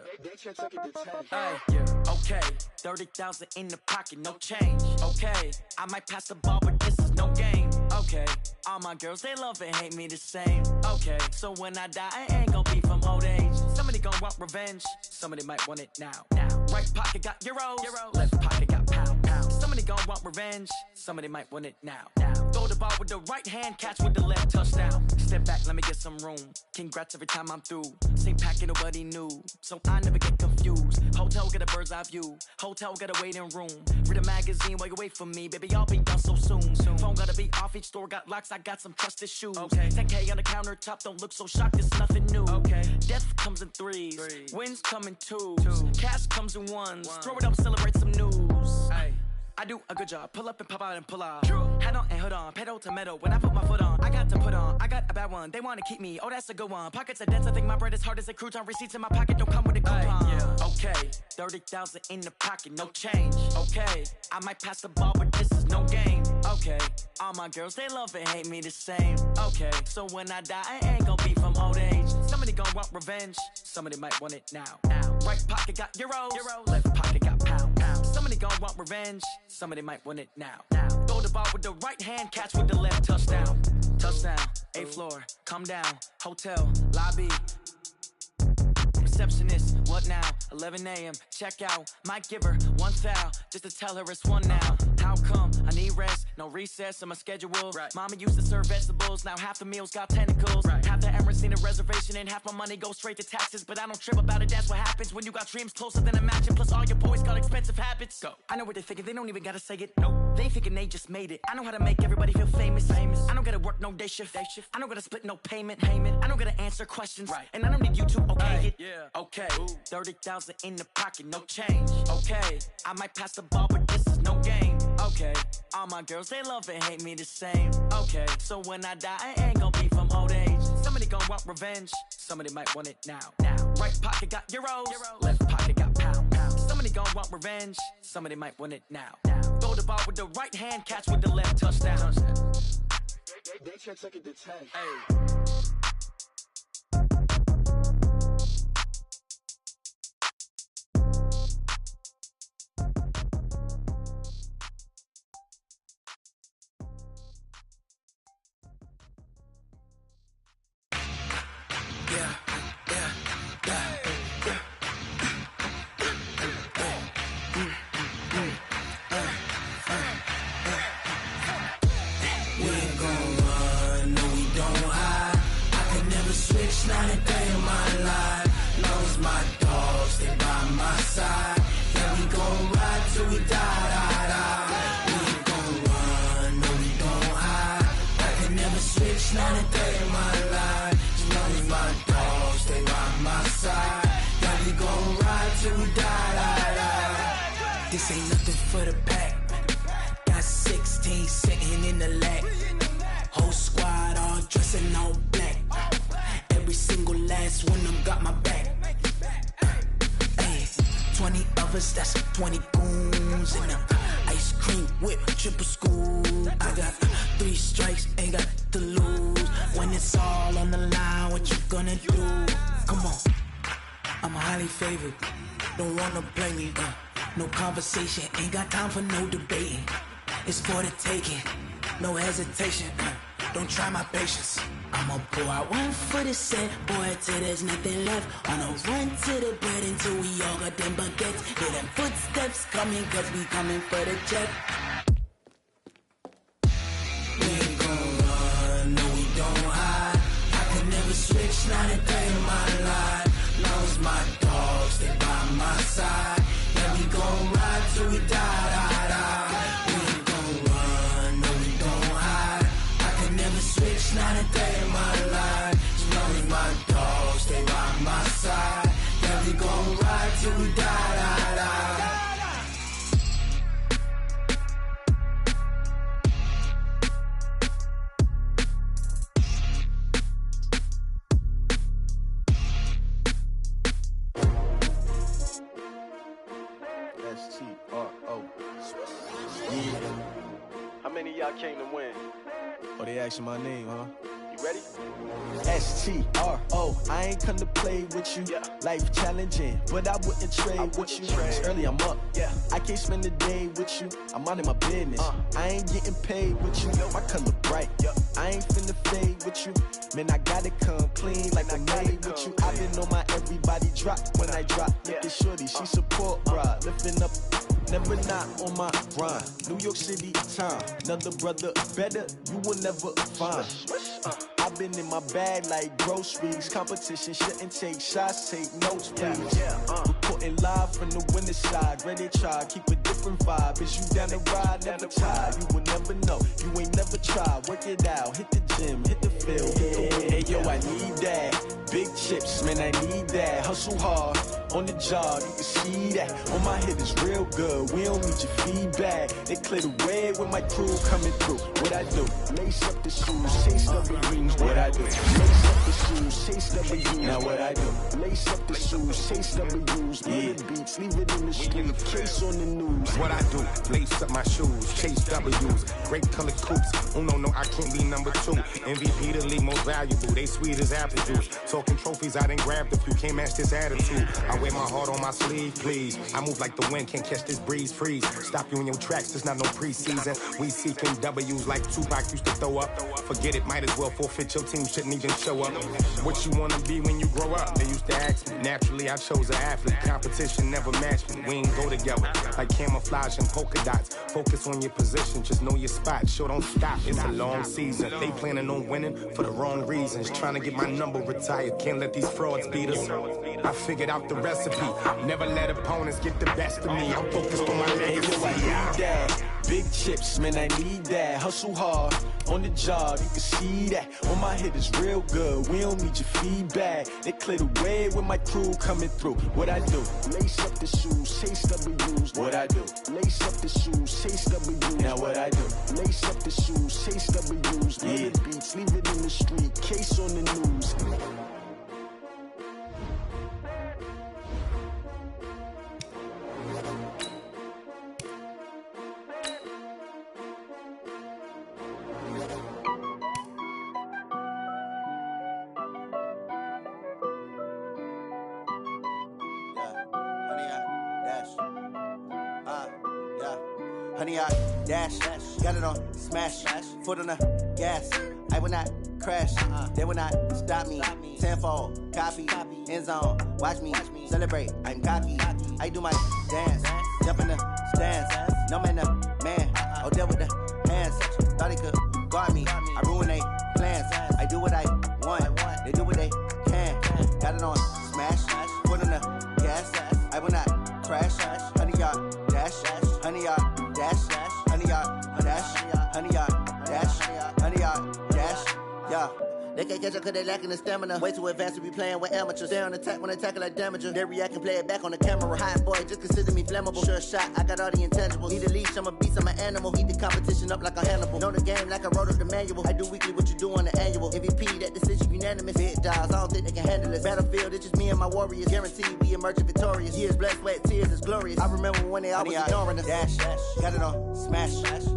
Hey, yeah. Okay. 30,000 in the pocket, no change. Okay. I might pass the ball, but this is no game. Okay. All my girls, they love and hate me the same. Okay. So when I die, I ain't gonna be from old age. Somebody gonna want revenge. Somebody might want it now. Right pocket got euros. Left pocket got pound. Somebody gonna want revenge. Somebody might want it now. Throw the ball with the right hand, catch with the left, touchdown. Step back, let me get some room. Congrats every time I'm through. Same packet, nobody knew. So I never get confused. Hotel got a bird's eye view. Hotel got a waiting room. Read a magazine while you wait for me. Baby, I'll be done so soon. Phone gotta be off, each store got locks. I got some trusted shoes. Okay. 10K on the countertop, don't look so shocked, it's nothing new. Okay. Death comes in threes. Wins come in twos. Cash comes in ones. Throw it up, celebrate some news. Ay. I do a good job. Pull up and pop out and pull out. Head on and hood on. Pedal to metal. When I put my foot on, I got to put on. I got a bad one. They want to keep me. Oh, that's a good one. Pockets are dense. I think my bread is hard as a crouton. Receipts in my pocket don't come with a coupon. Yeah. Okay. 30,000 in the pocket. No change. Okay. I might pass the ball, but this is no game. Okay. All my girls, they love and hate me the same. Okay. So when I die, I ain't gonna be from old age. Somebody gonna want revenge. Somebody might want it now. Right pocket got euros. Left pocket got pound. Somebody gonna want revenge. Somebody might want it now. Throw the ball with the right hand, catch with the left, touchdown. Touchdown, 8th floor, come down, hotel, lobby. Receptionist, what now? 11 a.m., check out. Might give her one foul, just to tell her it's one now. How come? I need rest, no recess in my schedule. Right. Mama used to serve vegetables, now half the meals got tentacles. Right. Half the Emirates need a reservation and half my money goes straight to taxes. But I don't trip about it, that's what happens when you got dreams closer than a match. And plus all your boys got expensive habits. Go. I know what they're thinking, they don't even gotta say it. Nope. They thinking they just made it. I know how to make everybody feel famous. I don't gotta work no day shift. I don't gotta split no payment. I don't gotta answer questions. Right. And I don't need you to okay it. Yeah. Okay. 30,000 in the pocket, no change. Okay. I might pass the ball, but this is no game. Okay. All my girls, they love and hate me the same. Okay. So when I die, I ain't gonna be from old age. Somebody gon' want revenge. Somebody might want it now. Right pocket got euros. Left pocket got pounds. Somebody gon' want revenge. Somebody might want it now. Throw the ball with the right hand, catch with the left, touchdown. They took it to 10. Hey. Not a day in my life. Long as my dogs stay by my side. Yeah, we gon' ride till we die. We ain't gon' run, no, we gon' hide. I can never switch, not a day in my life. As long as my dogs stay by my side. Yeah, we gon' ride till we die. This ain't nothing for the pack. Got 16 sitting in the lag. Whole squad all dressing all black. Every single last one of them got my back. Ay, 20 of us, that's 20 goons. And a ice cream whip, triple scoop. I got 3 strikes, ain't got to lose. When it's all on the line, what you gonna do? Come on, I'm highly favored. Don't wanna play me, no conversation, ain't got time for no debating. It's for the taking, no hesitation. Don't try my patience. I'ma pour out one for the set, boy, till there's nothing left. On a run to the bread until we all got them baguettes. Hear them footsteps coming, cause we coming for the jet. We ain't gon' run, no, we don't hide. I can never switch, not a day in my life. Long as my dogs stay by my side. Yeah, we gon' ride till we die. We ain't gon' run, no, we don't hide. I can never switch, not a day in my life. As long as my dogs stay by my side. Yeah, we gon' ride till we die. STRO. Yeah. How many of y'all came to win? Oh, they asking my name, huh? You ready? STRO. I ain't come to play with you. Yeah. Life challenging, but I wouldn't trade with you. It's early, I'm up. Yeah. I can't spend the day with you. I'm minding my business. I ain't getting paid with you. My color bright. I ain't finna fade with you. Man, I gotta come clean like I'm made with you. I've been on my everybody drop when I drop. Look at shorty, she support, bruh. Lifting up. Never not on my grind. New York City time. Another brother better, you will never find. I've been in my bag like groceries. Competition shouldn't take shots, take notes, please. Reporting live from the winter side. Ready to try, keep a different vibe. Is you down the ride, never tired. You will never know, you ain't never tried. Work it out, hit the gym, hit the field, hit the wind. Hey yo, I need that. Big chips, man, I need that. Hustle hard, on the job, you can see that. On my hit is real good, we don't need your feedback. They clear the way with my crew coming through. What I do? Lace up the shoes, chase the rings. What I do? Lace up the shoes, chase the rings. Now what I do? Lace up the shoes, chase the rings. Murder beats, leave it in the street, case on the news. What I do? Lace up my shoes, chase W's. Great color coops. Oh no, I can't be number 2. MVP the league most valuable. They sweet as apple juice. Talking trophies, I done grabbed a few. Can't match this attitude. I wear my heart on my sleeve, please. I move like the wind, can't catch this breeze. Freeze. Stop you in your tracks, there's not no preseason. We seeking W's like Tupac used to throw up. Forget it, might as well forfeit. Your team shouldn't even show up. What you wanna be when you grow up? They used to ask me. Naturally, I chose an athlete. Competition never matched me. We ain't go together like camouflage and polka dots. Focus on your position, just know your spot. Sure, don't stop. It's a long season. They planning on winning for the wrong reasons. Trying to get my number retired. Can't let these frauds beat us. I figured out the recipe. Never let opponents get the best of me. I'm focused on my legacy. Big chips, man, I need that. Hustle hard on the job, you can see that. On my head is real good, we don't need your feedback. They clear the way with my crew coming through. What I do? Lace up the shoes, chase W's. What I do? Lace up the shoes, chase W's. Now what I do? Lace up the shoes, chase W's. Yeah. The beats, leave it in the street, case on the news. Honey, I dash, got it on smash, foot on the gas. I will not crash, they will not stop me. Tenfold, copy, end zone, watch me celebrate. I'm cocky, I do my dance, jump in the stands. No man, man, oh there with the hands. Thought he could guard me, I ruin they plans. I do what I want, they do what they can. Got it on smash, foot on the gas. I will not crash, honey, y'all dash, honey, y'all dash, honey, y'all dash, honey, y'all dash, honey, y'all dash, yeah. They can't catch up cause they lacking the stamina. Way too advanced to be playing with amateurs. Stay on attack when they tackle like damager. They react and play it back on the camera. Hot boy, just consider me flammable. Sure shot, I got all the intangibles. Need a leash, I'm a beast, I'm an animal. Heat the competition up like a Hannibal. Know the game like I wrote up the manual. I do weekly what you do on the annual. MVP, that decision unanimous. Big dogs, I don't think they can handle it. Battlefield, it's just me and my warriors. Guaranteed we emerge victorious. Years, blood, sweat, tears, it's glorious. I remember when they always ignoring us. Dash, got it on smash,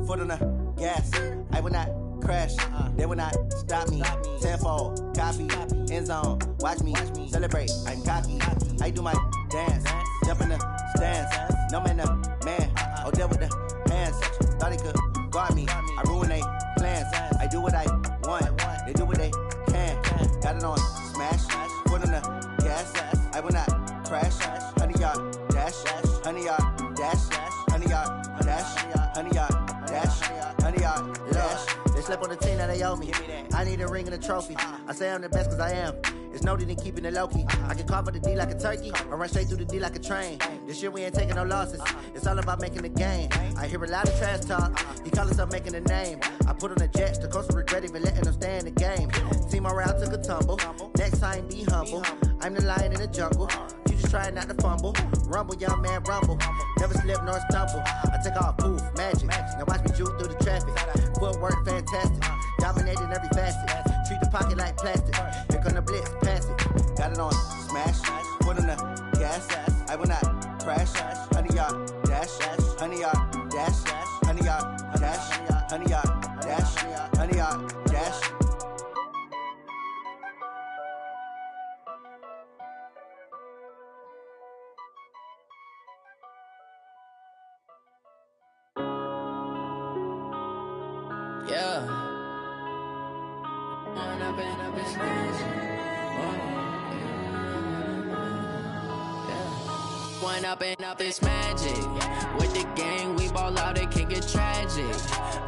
foot on the gas. I will not crash, they will not stop me. Tenfold, copy, end zone, watch me celebrate. I'm cocky, I do my dance, jump in the stands. No man, man, oh there with the hands. Thought he could guard me, I ruin they plans. I do what I want, they do what they can. Got it on smash, foot on the gas. I will not crash, honey, y'all dash, honey, y'all dash, honey, y'all dash, honey, y'all dash, honey, y'all dash. They slept on the team that they owe me. I need a ring and a trophy. I say I'm the best cause I am. It's noted in keeping it low-key. I can carve up the D like a turkey or run straight through the D like a train. This year we ain't taking no losses. It's all about making the game. I hear a lot of trash talk. He call himself making a name. I put on the Jets. The coach will regret even letting them stay in the game. Team morale took a tumble. Next time be humble. I'm the lion in the jungle. You just try not to fumble. Rumble, young man, rumble. Never slip nor stumble. I take off, poof, magic. Now watch me juke through the traffic. Footwork fantastic. Dominating every facet. Treat the pocket like plastic. Here come the blitz, pass it. Got it on smash. Foot on the gas. I will not crash. Honey, y'all dash. Honey, y'all dash. Honey, y'all dash. Honey, y'all dash. Honey, y'all dash. Yeah. One up and up is magic. With the gang, we ball out, it can get tragic.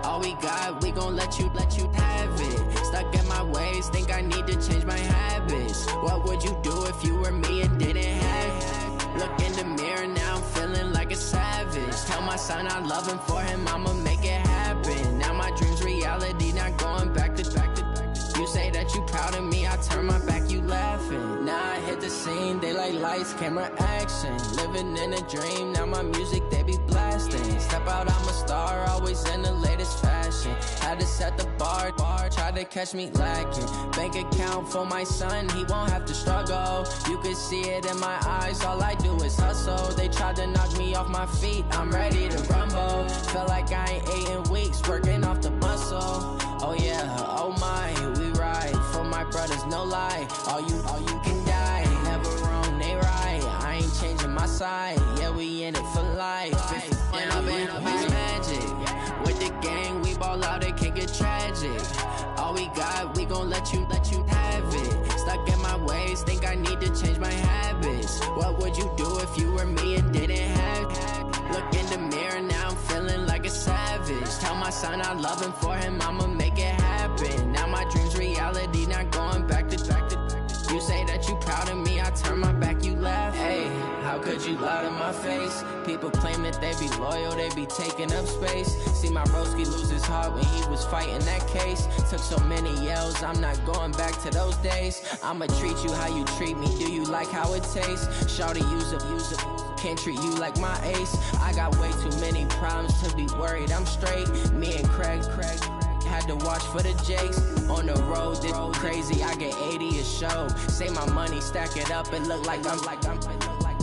All we got, we gon' let you have it. Stuck in my ways, think I need to change my habits. What would you do if you were me and didn't have it? Look in the mirror, now I'm feeling like a savage. Tell my son I love him, for him I'ma make it happen. Now my dream's reality, not going back to. You say that you proud of me, I turn my back, you laughing. Now I hit the scene, they like lights, camera, action. Living in a dream, now my music, they be blasting. Step out, I'm a star, always in the latest fashion. Had to set the bar, try to catch me lacking. Bank account for my son, he won't have to struggle. You can see it in my eyes, all I do is hustle. They tried to knock me off my feet, I'm ready to rumble. Feel like I ain't ate in weeks, working off the muscle. Oh yeah, oh my, we ride for my brothers, no lie. All you can die, never wrong, they right. I ain't changing my side, yeah, we in it for life. When I've been magic, with the gang, we ball out, it can get tragic. All we got, we gon' let you have it. Stuck in my ways, think I need to change my habits. What would you do if you were me and didn't have it? Look in the mirror, now I'm feeling like a savage. Tell my son I love him, for him I'ma make it happen. Now my dream's reality, not going back to. You say that you proud of me, I turn my back, you laugh. Hey, how could you lie to my face? People claim that they be loyal, they be taking up space. See my broski lose his heart when he was fighting that case. Took so many yells, I'm not going back to those days. I'ma treat you how you treat me, do you like how it tastes? Shawty, use it, can't treat you like my ace. I got way too many problems to be worried, I'm straight. Me and Craig had to watch for the Jakes. On the road, this crazy, I get 80 a show. Say my money, stack it up, it look like I'm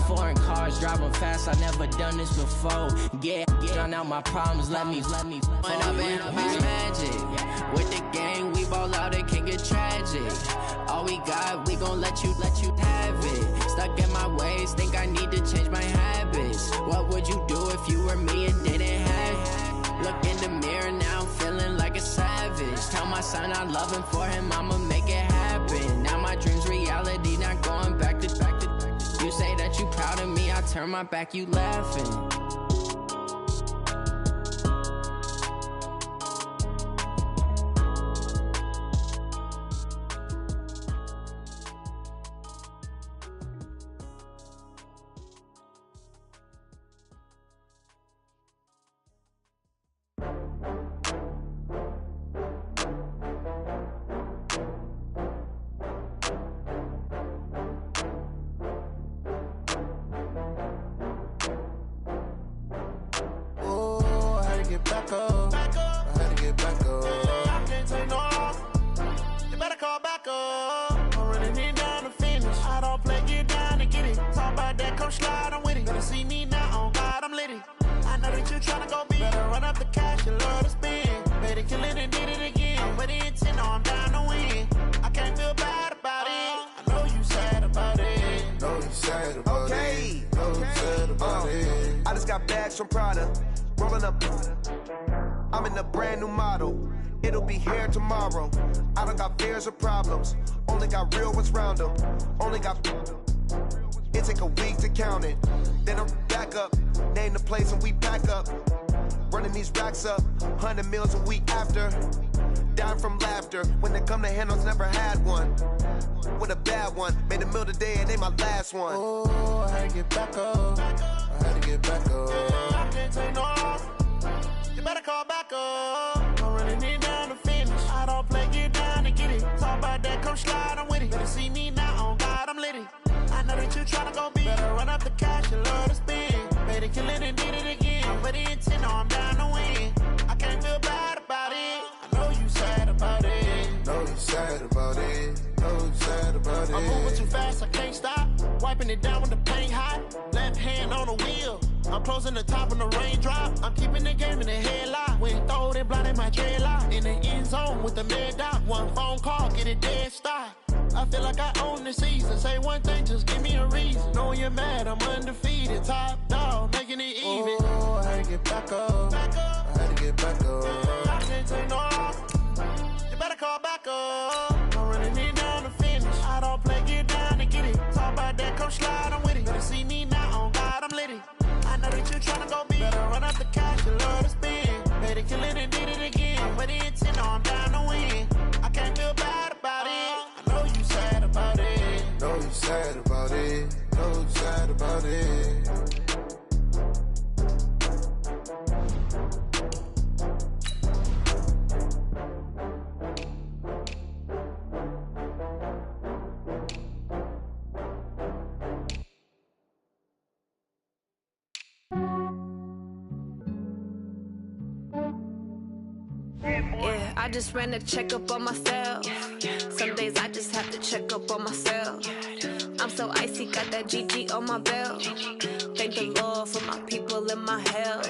foreign cars, driving fast, I never done this before. Get out my problems, let me When up in his magic. With the gang, we ball out, it can get tragic. All we got, we gon' let you have it. Stuck in my ways, think I need to change my habits. What would you do if you were me and didn't have it? Look in the mirror, now I'm feeling like a savage. Tell my son I love him, for him I'ma make it happen. Now my dream's reality, not going back to. You say that you proud of me, I turn my back, you laughing. From Prada, rolling up. I'm in a brand new model. It'll be here tomorrow. I don't got fears or problems. Only got real ones round them. Only got. It take a week to count it. Then I'm back up. Name the place and we pack up. Running these racks up. 100 meals a week after. Down from laughter. When they come to handles, never had one. With a bad one. Made a meal today and ain't my last one. Oh, I had to get back up. I had to get back up. I can't take no off. You better call back up. I'm running it down to finish. I don't play, get down and get it. Talk about that, come slide, I'm with it. Better see me now, on God, I'm litty. I know that you tryna go big. Better run up the cash, you love to spend. Made it, kill it, and did it again. But the intent, no, I'm down to win. I can't feel bad about it. I know you sad about it. Know you sad about it. Know you sad about it. I'm moving too fast, I can't stop. Wiping it down with the paint hot. Left hand on the wheel. I'm closing the top when the raindrop. I'm keeping the game in the headlock. When throw it blind in my dreadlock. In the end zone with the mad dot. One phone call, get it dead stop. I feel like I own the season. Say one thing, just give me a reason. Knowing you're mad, I'm undefeated. Top dog, making it even. Oh, I had to get back up. I had to get back up. I can't take no off. You better call back up. I'm running it down to finish. I don't play, get down and get it. Talk about that, come slide, I'm with it. Better see me now, on God, I'm litty. I know that you tryna go big. Better run up the cash, you love to spend. Better kill it and did it again. But the intent, no, I'm down to win. I can't feel bad about it. I know you sad about it. Know you sad about it. Know you sad about it. Yeah, I just ran a checkup on myself. Some days I just have to check up on myself. I'm so icy, got that GG on my belt. Thank the Lord for my people in my health.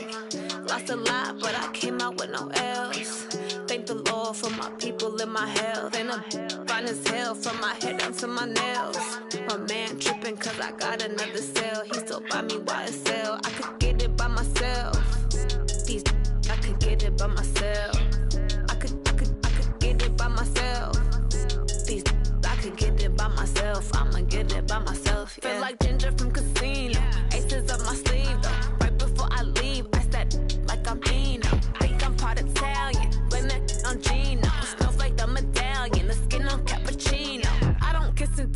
Lost a lot, but I came out with no L's. Thank the Lord for my people in my health. And I'm fine as hell from my head down to my nails. My man tripping cause I got another cell. He still buy me YSL. I could get it by myself. These I could get it by myself. I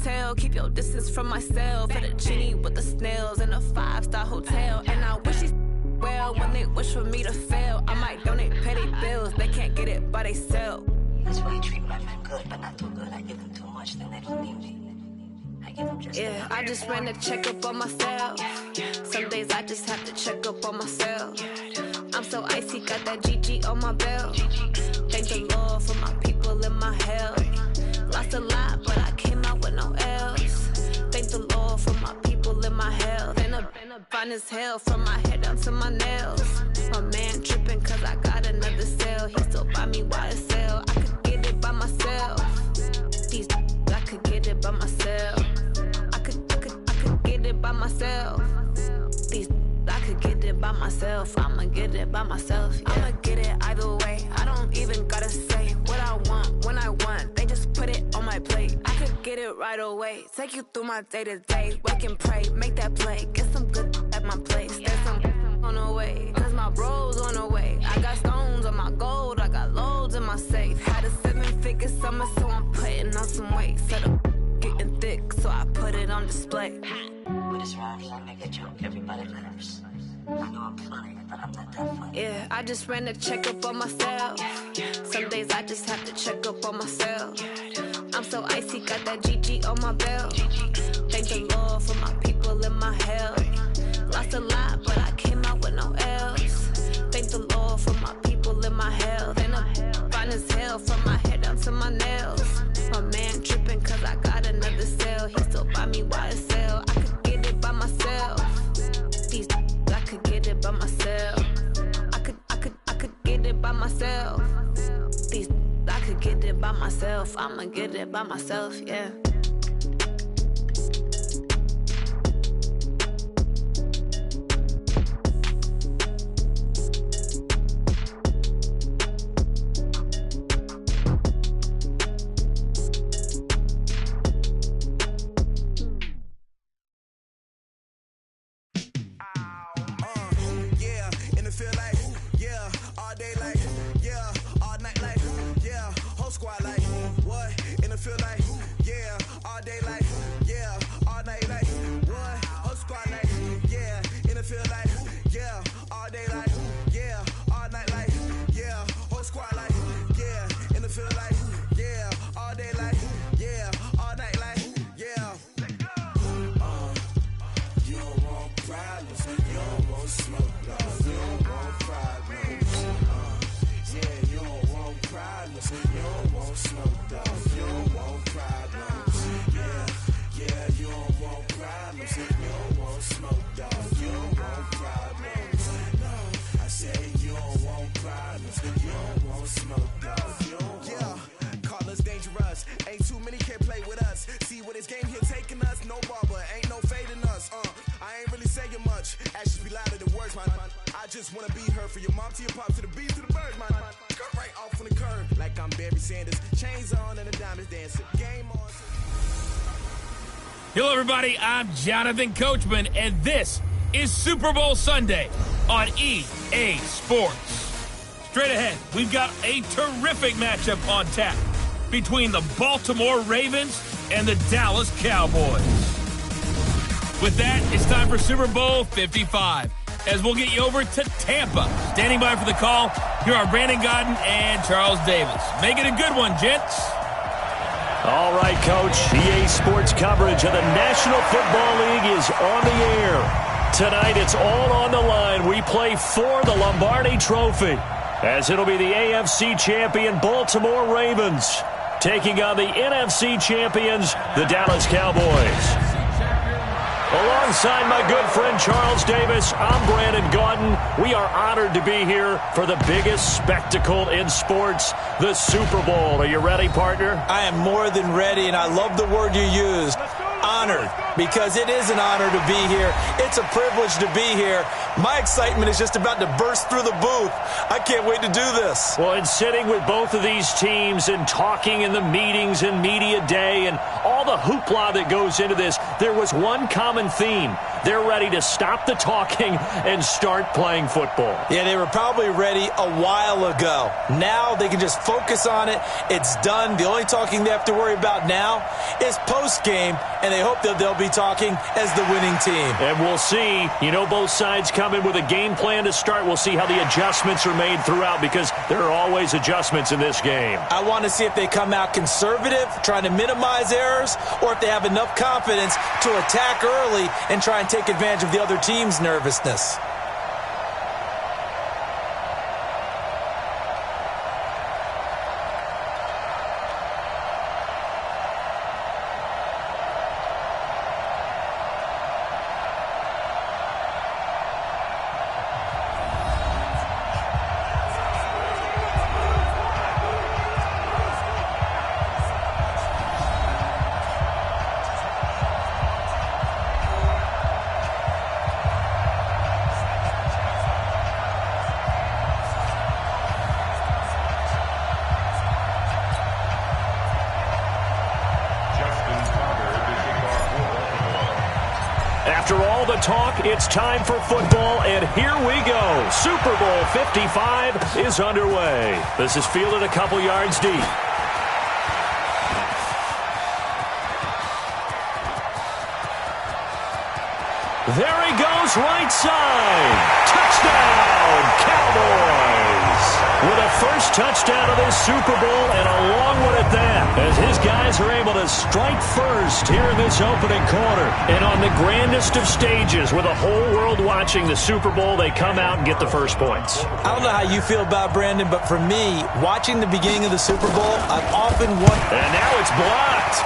hotel. Keep your distance from myself. For the genie with the snails in a 5-star hotel. And I wish these well when they wish for me to fail. I might donate petty bills. They can't get it by themselves. That's why I treat my men good, but not too good. I give them too much, then they don't need me. I give them just yeah, I just ran a checkup on myself. Some days I just have to check up on myself. I'm so icy, got that GG on my belt. Thank the Lord for my people in my health. Lost a lot, but I came out with no else. Thank the Lord for my people in my health. And a fine as hell from my head down to my nails. My man tripping cause I got another cell. He still buy me YSL. I could get it by myself. These I could get it by myself. I could get it by myself. These I could get it by myself. I'ma get it by myself. Yeah. I'ma get it either way. I don't even gotta say what I want when I want. They just put it on my plate. I could get it right away. Take you through my day to day. Wake and pray, make that play. Get some good at my place. There's some on the way. Cause my bro's on the way. I got stones on my gold. I got loads in my safe. Had a 7-figure summer, so I'm putting on some weight. Set up getting thick, so I put it on display. With this rhymes, I make a joke, everybody laughs. I know I'm funny, but I'm not that funny. Yeah, I just ran a checkup on myself. Some days I just have to check up on myself. I'm so icy, got that GG on my belt. Thank the Lord for my people in my health. Lost a lot, but I came out with no else. Thank the Lord for my people in my health. And I'm fine as hell from my head down to my nails. My man tripping cause I got another cell. He still buy me YSL. I could get it by myself. These I could get it by myself. I could get it by myself. These I could get it by myself. I'ma get it by myself, yeah. Hello, everybody. I'm Jonathan Coachman, and this is Super Bowl Sunday on EA Sports. Straight ahead, we've got a terrific matchup on tap between the Baltimore Ravens and the Dallas Cowboys. With that, it's time for Super Bowl 55, as we'll get you over to Tampa. Standing by for the call, here are Brandon Gaudin and Charles Davis. Make it a good one, gents. All right, Coach. EA Sports coverage of the National Football League is on the air. Tonight, it's all on the line. We play for the Lombardi Trophy, as it'll be the AFC champion Baltimore Ravens taking on the NFC champions, the Dallas Cowboys. Alongside my good friend Charles Davis, I'm Brandon Gaudin. We are honored to be here for the biggest spectacle in sports, the Super Bowl. Are you ready, partner? I am more than ready, and I love the word you used, honored, because it is an honor to be here. It's a privilege to be here. My excitement is just about to burst through the booth. I can't wait to do this. Well, and sitting with both of these teams and talking in the meetings and media day and all the hoopla that goes into this, there was one common theme. They're ready to stop the talking and start playing football. Yeah, they were probably ready a while ago. Now they can just focus on it. It's done. The only talking they have to worry about now is post-game, and they hope that they'll be talking as the winning team. And we'll see. You know, both sides come in with a game plan to start. We'll see how the adjustments are made throughout, because there are always adjustments in this game. I want to see if they come out conservative, trying to minimize errors, or if they have enough confidence to attack early and try and take advantage of the other team's nervousness. After all the talk, it's time for football, and here we go. Super Bowl 55 is underway. This is fielded a couple yards deep. There he goes, right side. Touchdown, Cowboys. With a first touchdown of this Super Bowl, and a long one at that, as his guys are able to strike first here in this opening quarter. And on the grandest of stages, with the whole world watching the Super Bowl, they come out and get the first points. I don't know how you feel about Brandon, but for me, watching the beginning of the Super Bowl, I've often wondered. And now it's blocked.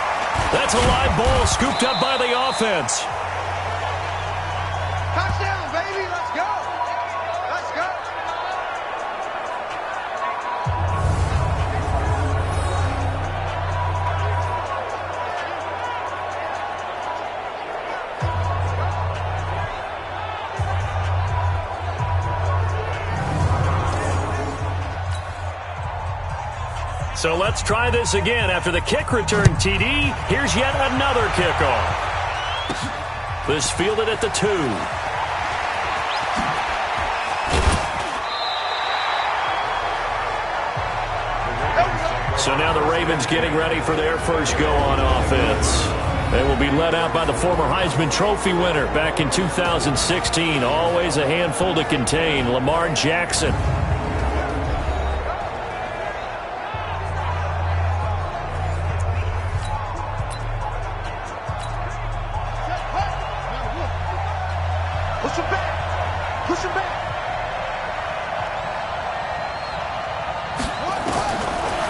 That's a live ball scooped up by the offense. Touchdown, baby. Let's go. Let's go. So let's try this again. After the kick return TD, here's yet another kickoff. This fielded at the 2. So now the Ravens getting ready for their first go on offense. They will be led out by the former Heisman Trophy winner back in 2016. Always a handful to contain, Lamar Jackson. Push him back. Push him back.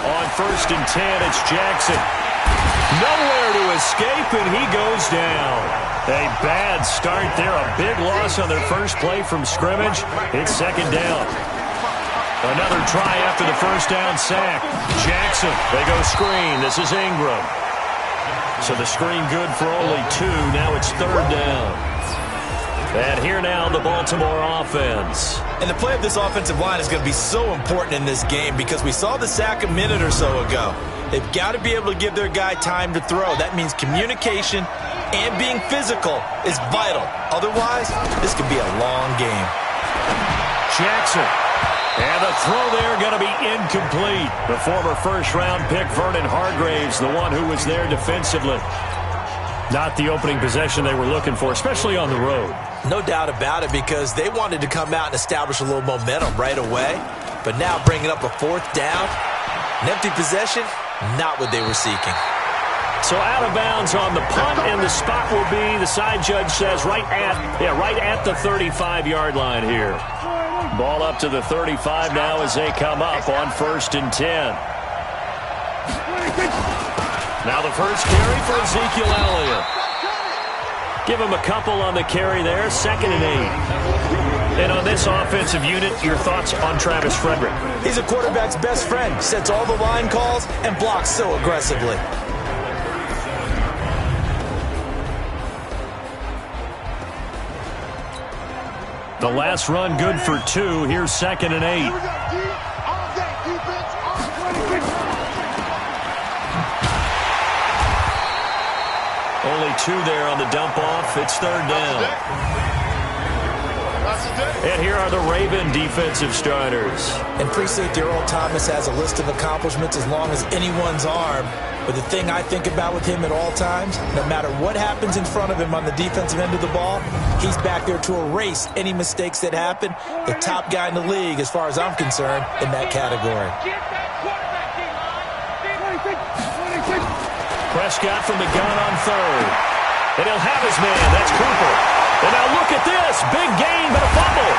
On 1st and 10, it's Jackson. Nowhere to escape, and he goes down. A bad start there. A big loss on their first play from scrimmage. It's 2nd down. Another try after the first down sack. Jackson, they go screen. This is Ingram. So the screen good for only 2. Now it's 3rd down. And here now, the Baltimore offense. And the play of this offensive line is going to be so important in this game because we saw the sack a minute or so ago. They've got to be able to give their guy time to throw. That means communication and being physical is vital. Otherwise, this could be a long game. Jackson. And the throw there going to be incomplete. The former first-round pick, Vernon Hargreaves, the one who was there defensively. Not the opening possession they were looking for, especially on the road. No doubt about it, because they wanted to come out and establish a little momentum right away. But now bringing up a 4th down, an empty possession, not what they were seeking. So out of bounds on the punt, and the spot will be, the side judge says, right at the 35-yard line here. Ball up to the 35 now as they come up on 1st and 10. Now the first carry for Ezekiel Elliott. Give him a couple on the carry there, 2nd and 8. And on this offensive unit, your thoughts on Travis Frederick? He's a quarterback's best friend. Sets all the line calls and blocks so aggressively. The last run good for 2. Here's 2nd and 8. Only 2 there on the dump-off. It's third down. And here are the Raven defensive starters. And Free Safety Earl Thomas has a list of accomplishments as long as anyone's arm. But the thing I think about with him at all times, no matter what happens in front of him on the defensive end of the ball, he's back there to erase any mistakes that happen. The top guy in the league, as far as I'm concerned, in that category. Prescott from the gun on third. And he'll have his man. That's Cooper. And now look at this. Big gain, but a fumble.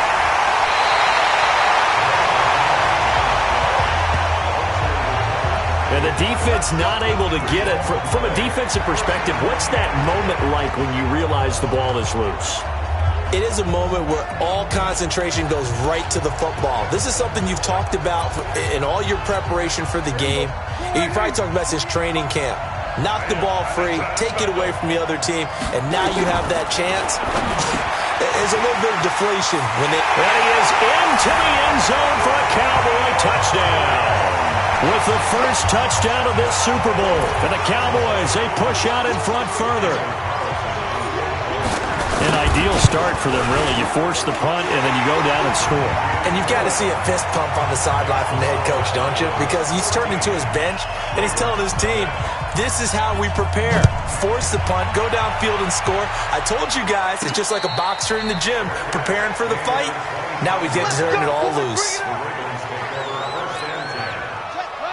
And the defense not able to get it. From a defensive perspective, what's that moment like when you realize the ball is loose? It is a moment where all concentration goes right to the football. This is something you've talked about in all your preparation for the game. You probably talked about since training camp. Knock the ball free, take it away from the other team, and now you have that chance. There's a little bit of deflation when it... And he is into the end zone for a Cowboy touchdown. With the first touchdown of this Super Bowl. And the Cowboys, they push out in front further. An ideal start for them, really. You force the punt, and then you go down and score. And you've got to see a fist pump on the sideline from the head coach, don't you? Because he's turned into his bench, and he's telling his team, this is how we prepare. Force the punt, go downfield and score. I told you guys, it's just like a boxer in the gym preparing for the fight. Now we get to turn it all loose.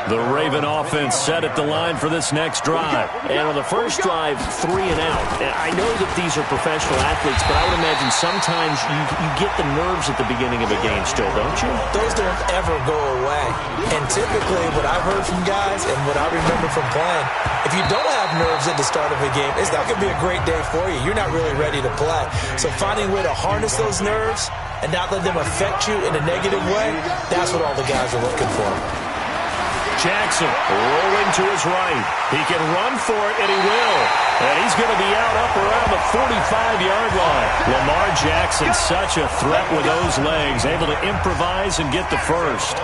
The Raven offense set at the line for this next drive. And on the first drive, 3 and out. I know that these are professional athletes, but I would imagine sometimes you get the nerves at the beginning of a game still, don't you? Those don't ever go away. And typically, what I've heard from guys and what I remember from playing, if you don't have nerves at the start of a game, it's not going to be a great day for you. You're not really ready to play. So finding a way to harness those nerves and not let them affect you in a negative way, that's what all the guys are looking for. Jackson rolling to his right. He can run for it, and he will. And he's going to be out up around the 45-yard line. Lamar Jackson, such a threat with those legs, able to improvise and get the first.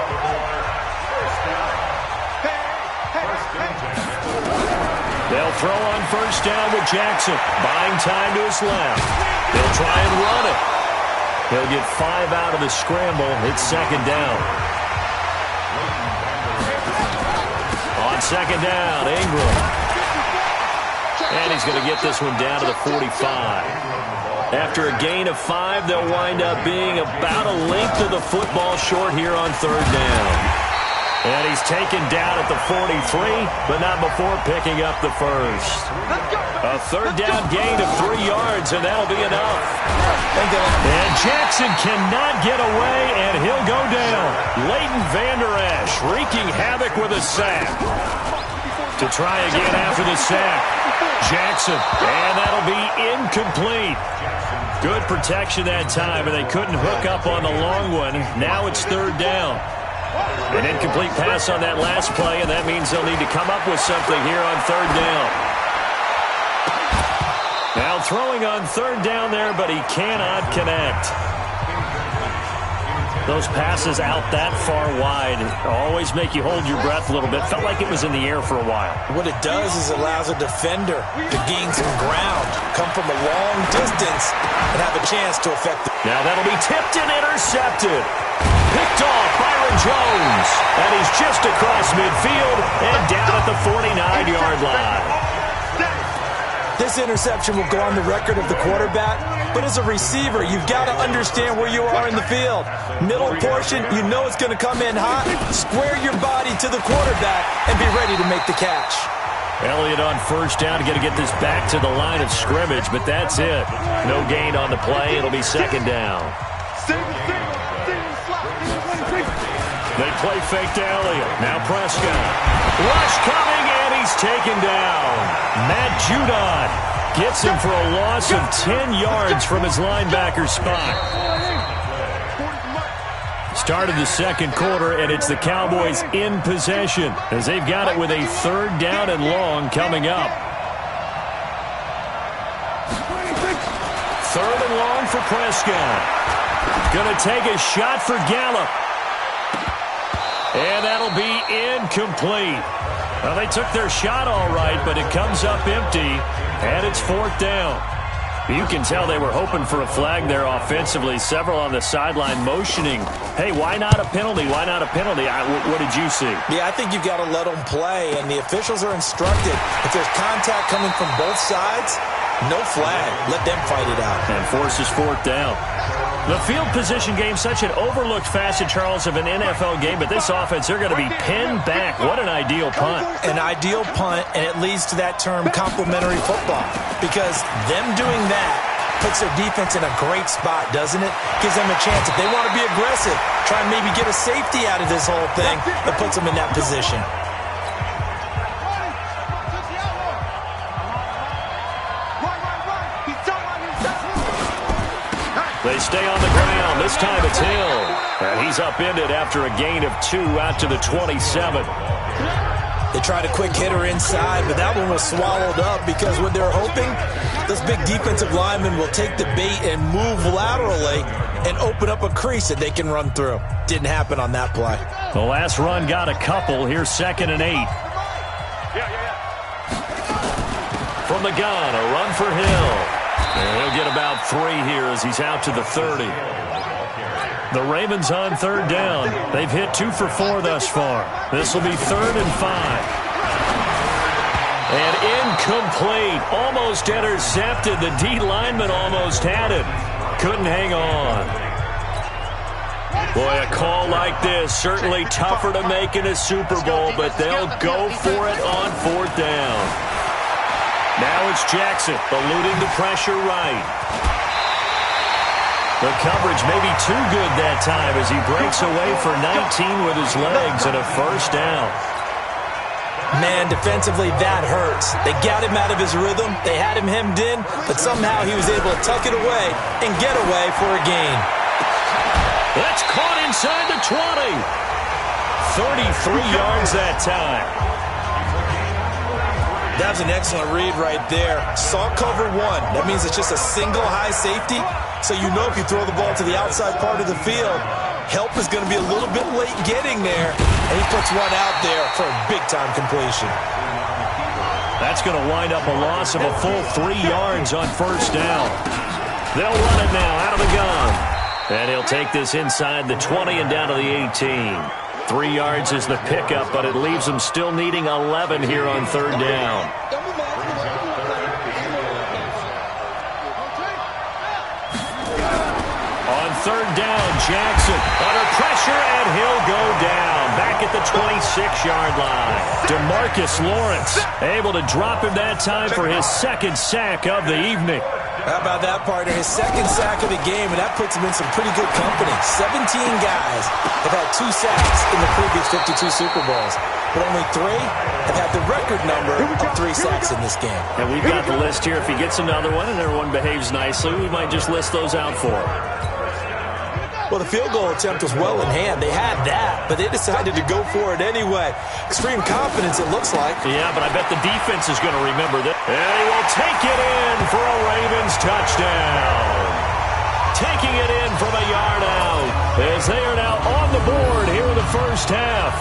They'll throw on first down with Jackson. Buying time to his left. They'll try and run it. He'll get 5 out of the scramble. It's second down. Second down, Ingram. And he's going to get this one down to the 45. After a gain of 5, they'll wind up being about a length of the football short here on third down. And he's taken down at the 43, but not before picking up the first. A third down gain of 3 yards, and that'll be enough. And Jackson cannot get away, and he'll go down. Leighton Vander Esch wreaking havoc with a sack. To try again after the sack. Jackson, and that'll be incomplete. Good protection that time, and they couldn't hook up on the long one. Now it's third down. An incomplete pass on that last play, and that means they'll need to come up with something here on third down. Now throwing on third down there, but he cannot connect. Those passes out that far wide always make you hold your breath a little bit. Felt like it was in the air for a while. What it does is it allows a defender to gain some ground, come from a long distance, and have a chance to affect it. Now that'll be tipped and intercepted. Picked off Byron Jones. And he's just across midfield and down at the 49-yard line. This interception will go on the record of the quarterback, but as a receiver, you've got to understand where you are in the field. Middle portion, you know it's going to come in hot. Square your body to the quarterback and be ready to make the catch. Elliott on first down, going to get this back to the line of scrimmage, but that's it. No gain on the play. It'll be second down. They play fake to Elliott. Now Prescott. Rush coming, and he's taken down. Matt Judon gets him for a loss of 10 yards from his linebacker spot. Started the second quarter, and it's the Cowboys in possession as they've got it with a third down and long coming up. Third and long for Prescott. Going to take a shot for Gallup. And that'll be incomplete. Well, they took their shot all right, but it comes up empty, and it's 4th down. You can tell they were hoping for a flag there offensively. Several on the sideline motioning, hey, why not a penalty? Why not a penalty? What did you see? Yeah, I think you've got to let them play, and the officials are instructed. If there's contact coming from both sides, no flag. Let them fight it out. And forces 4th down. The field position game, such an overlooked facet, Charles, of an NFL game, but this offense, they're going to be pinned back. What an ideal punt. An ideal punt, and it leads to that term complementary football, because them doing that puts their defense in a great spot, doesn't it? Gives them a chance. If they want to be aggressive, try and maybe get a safety out of this whole thing, it puts them in that position. They stay on the ground. This time it's Hill. And he's upended after a gain of 2 out to the 27. They tried a quick hitter inside, but that one was swallowed up because what they're hoping, those big defensive linemen will take the bait and move laterally and open up a crease that they can run through. Didn't happen on that play. The last run got a couple. Here's 2nd and 8. From the gun, a run for Hill. And he'll get about 3 here as he's out to the 30. The Ravens on 3rd down. They've hit 2 for 4 thus far. This will be 3rd and 5. And incomplete. Almost intercepted. The D lineman almost had it. Couldn't hang on. Boy, a call like this, certainly tougher to make in a Super Bowl, but they'll go for it on 4th down. Now it's Jackson, eluding the pressure right. The coverage may be too good that time as he breaks away for 19 with his legs and a 1st down. Man, defensively, that hurts. They got him out of his rhythm. They had him hemmed in, but somehow he was able to tuck it away and get away for a gain. That's caught inside the 20. 33 yards that time. That was an excellent read right there. Saw cover 1. That means it's just a single high safety. So you know if you throw the ball to the outside part of the field, help is going to be a little bit late getting there. And he puts one out there for a big-time completion. That's going to wind up a loss of a full 3 yards on 1st down. They'll run it now out of the gun. And he'll take this inside the 20 and down to the 18. 3 yards is the pickup, but it leaves them still needing 11 here on 3rd down. On 3rd down, Jackson under pressure, and he'll go down. Back at the 26-yard line. DeMarcus Lawrence able to drop him that time for his 2nd sack of the evening. How about that, partner? His 2nd sack of the game, and that puts him in some pretty good company. 17 guys have had 2 sacks in the previous 52 Super Bowls, but only 3 have had the record number of 3 sacks in this game. And we've got the list here. If he gets another one and everyone behaves nicely, we might just list those out for him. Well, the field goal attempt was well in hand. They had that, but they decided to go for it anyway. Extreme confidence, it looks like. Yeah, but I bet the defense is going to remember that. And he will take it in for a Ravens touchdown. Taking it in from a yard out as they are now on the board here in the 1st half.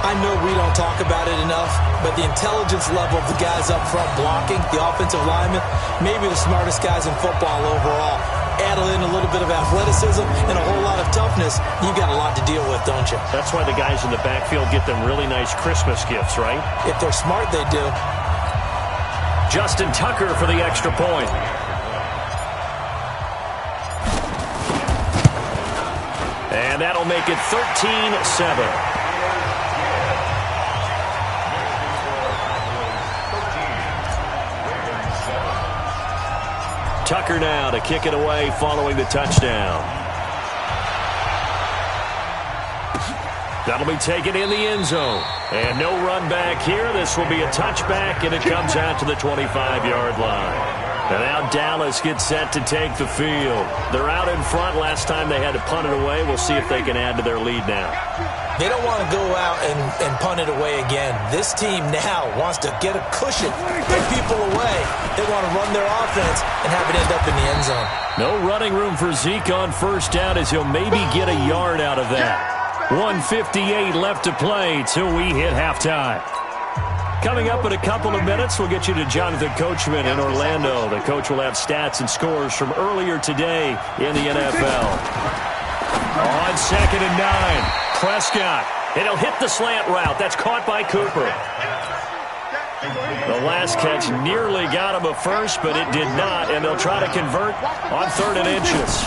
I know we don't talk about it enough, but the intelligence level of the guys up front blocking, the offensive linemen, maybe the smartest guys in football overall. Add in a little bit of athleticism and a whole lot of toughness, you got a lot to deal with, don't you? That's why the guys in the backfield get them really nice Christmas gifts, right? If they're smart, they do. Justin Tucker for the extra point. And that'll make it 13-7. Tucker now to kick it away following the touchdown. That'll be taken in the end zone. And no run back here. This will be a touchback, and it comes out to the 25-yard line. And now Dallas gets set to take the field. They're out in front. Last time they had to punt it away. We'll see if they can add to their lead now. They don't want to go out and punt it away again. This team now wants to get a cushion, get people away. They want to run their offense and have it end up in the end zone. No running room for Zeke on 1st down as he'll maybe get a yard out of that. 1:58 left to play till we hit halftime. Coming up in a couple of minutes, we'll get you to Jonathan Coachman in Orlando. The coach will have stats and scores from earlier today in the NFL. On 2nd and 9, Prescott. And he'll hit the slant route. That's caught by Cooper. The last catch nearly got him a first, but it did not, and they'll try to convert on 3rd and inches.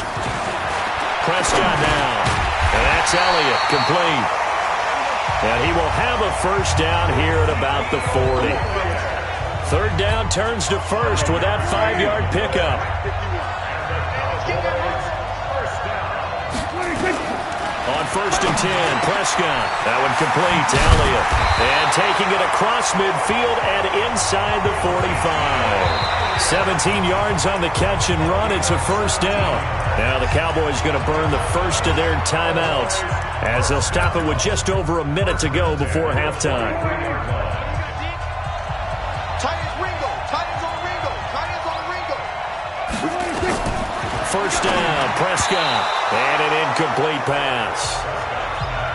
Prescott now, and that's Elliott, complete. And he will have a first down here at about the 40. 3rd down turns to 1st with that 5-yard pickup. On 1st and 10, Prescott. That one complete to Elliott. And taking it across midfield and inside the 45. 17 yards on the catch and run. It's a first down. Now the Cowboys going to burn the first of their timeouts as they'll stop it with just over a minute to go before halftime. First down, Prescott, and an incomplete pass.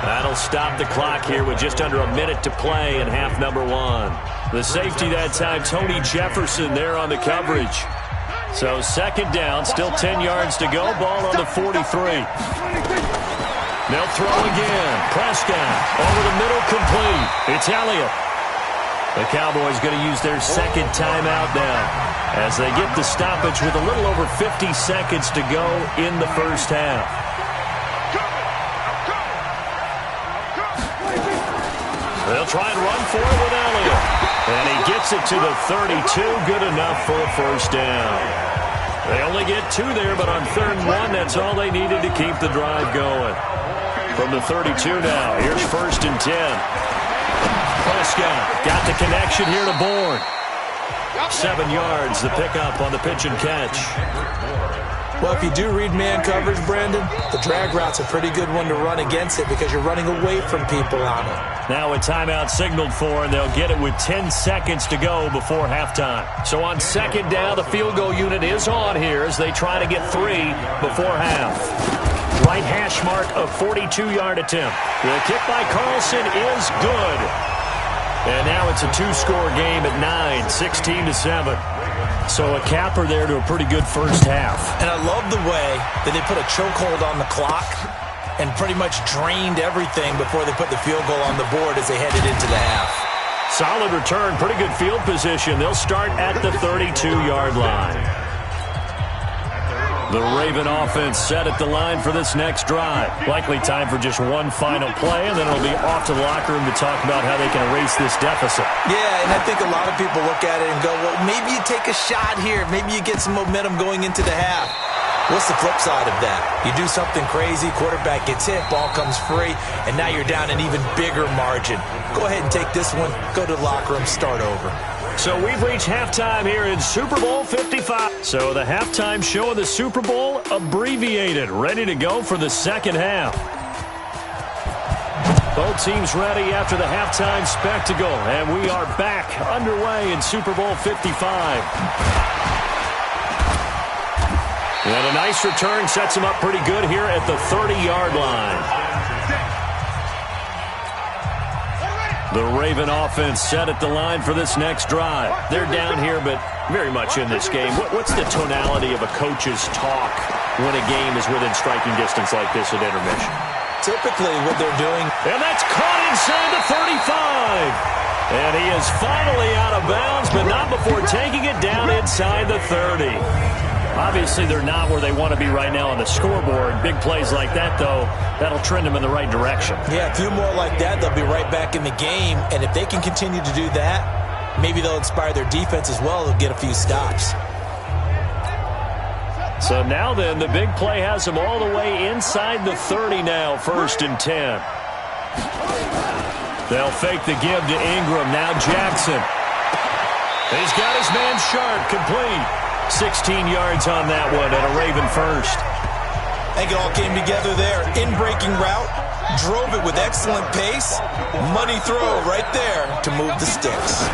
That'll stop the clock here with just under a minute to play in half number 1. The safety that time, Tony Jefferson, there on the coverage. So 2nd down, still 10 yards to go, ball on the 43. They'll throw again. Prescott over the middle, complete. It's Elliott. The Cowboys going to use their 2nd timeout now as they get the stoppage with a little over 50 seconds to go in the first half. They'll try and run for it with Elliott. And he gets it to the 32. Good enough for a first down. They only get 2 there, but on 3rd and 1, that's all they needed to keep the drive going. From the 32 now, here's 1st and 10. Prescott got the connection here to Bourne. 7 yards, the pickup on the pitch and catch. Well, if you do read man coverage, Brandon, the drag route's a pretty good one to run against it because you're running away from people on it. Now a timeout signaled for, and they'll get it with 10 seconds to go before halftime. So on 2nd down, the field goal unit is on here as they try to get 3 before half. Right hash mark, a 42-yard attempt. The kick by Carlson is good. And now it's a 2-score game at 9, 16-7. So a capper there to a pretty good first half. And I love the way that they put a chokehold on the clock and pretty much drained everything before they put the field goal on the board as they headed into the half. Solid return, pretty good field position. They'll start at the 32-yard line. The Raven offense set at the line for this next drive. Likely time for just one final play, and then it'll be off to the locker room to talk about how they can erase this deficit. Yeah, and I think a lot of people look at it and go, well, maybe you take a shot here. Maybe you get some momentum going into the half. What's the flip side of that? You do something crazy, quarterback gets hit, ball comes free, and now you're down an even bigger margin. Go ahead and take this one, go to the locker room, start over. So we've reached halftime here in Super Bowl 55. So the halftime show of the Super Bowl abbreviated, ready to go for the second half. Both teams ready after the halftime spectacle, and we are back underway in Super Bowl 55. And a nice return sets him up pretty good here at the 30-yard line. The Raven offense set at the line for this next drive. They're down here, but very much in this game. What's the tonality of a coach's talk when a game is within striking distance like this at intermission? Typically what they're doing. And that's caught inside the 35. And he is finally out of bounds, but not before taking it down inside the 30. Obviously, they're not where they want to be right now on the scoreboard. Big plays like that, though, that'll trend them in the right direction. Yeah, a few more like that, they'll be right back in the game. And if they can continue to do that, maybe they'll inspire their defense as well. They'll get a few stops. So now then, the big play has them all the way inside the 30 now, 1st and 10. They'll fake the give to Ingram. Now Jackson. He's got his man Sharp, complete. 16 yards on that one and a Raven first. I think it all came together there. In-breaking route, drove it with excellent pace. Money throw right there to move the sticks.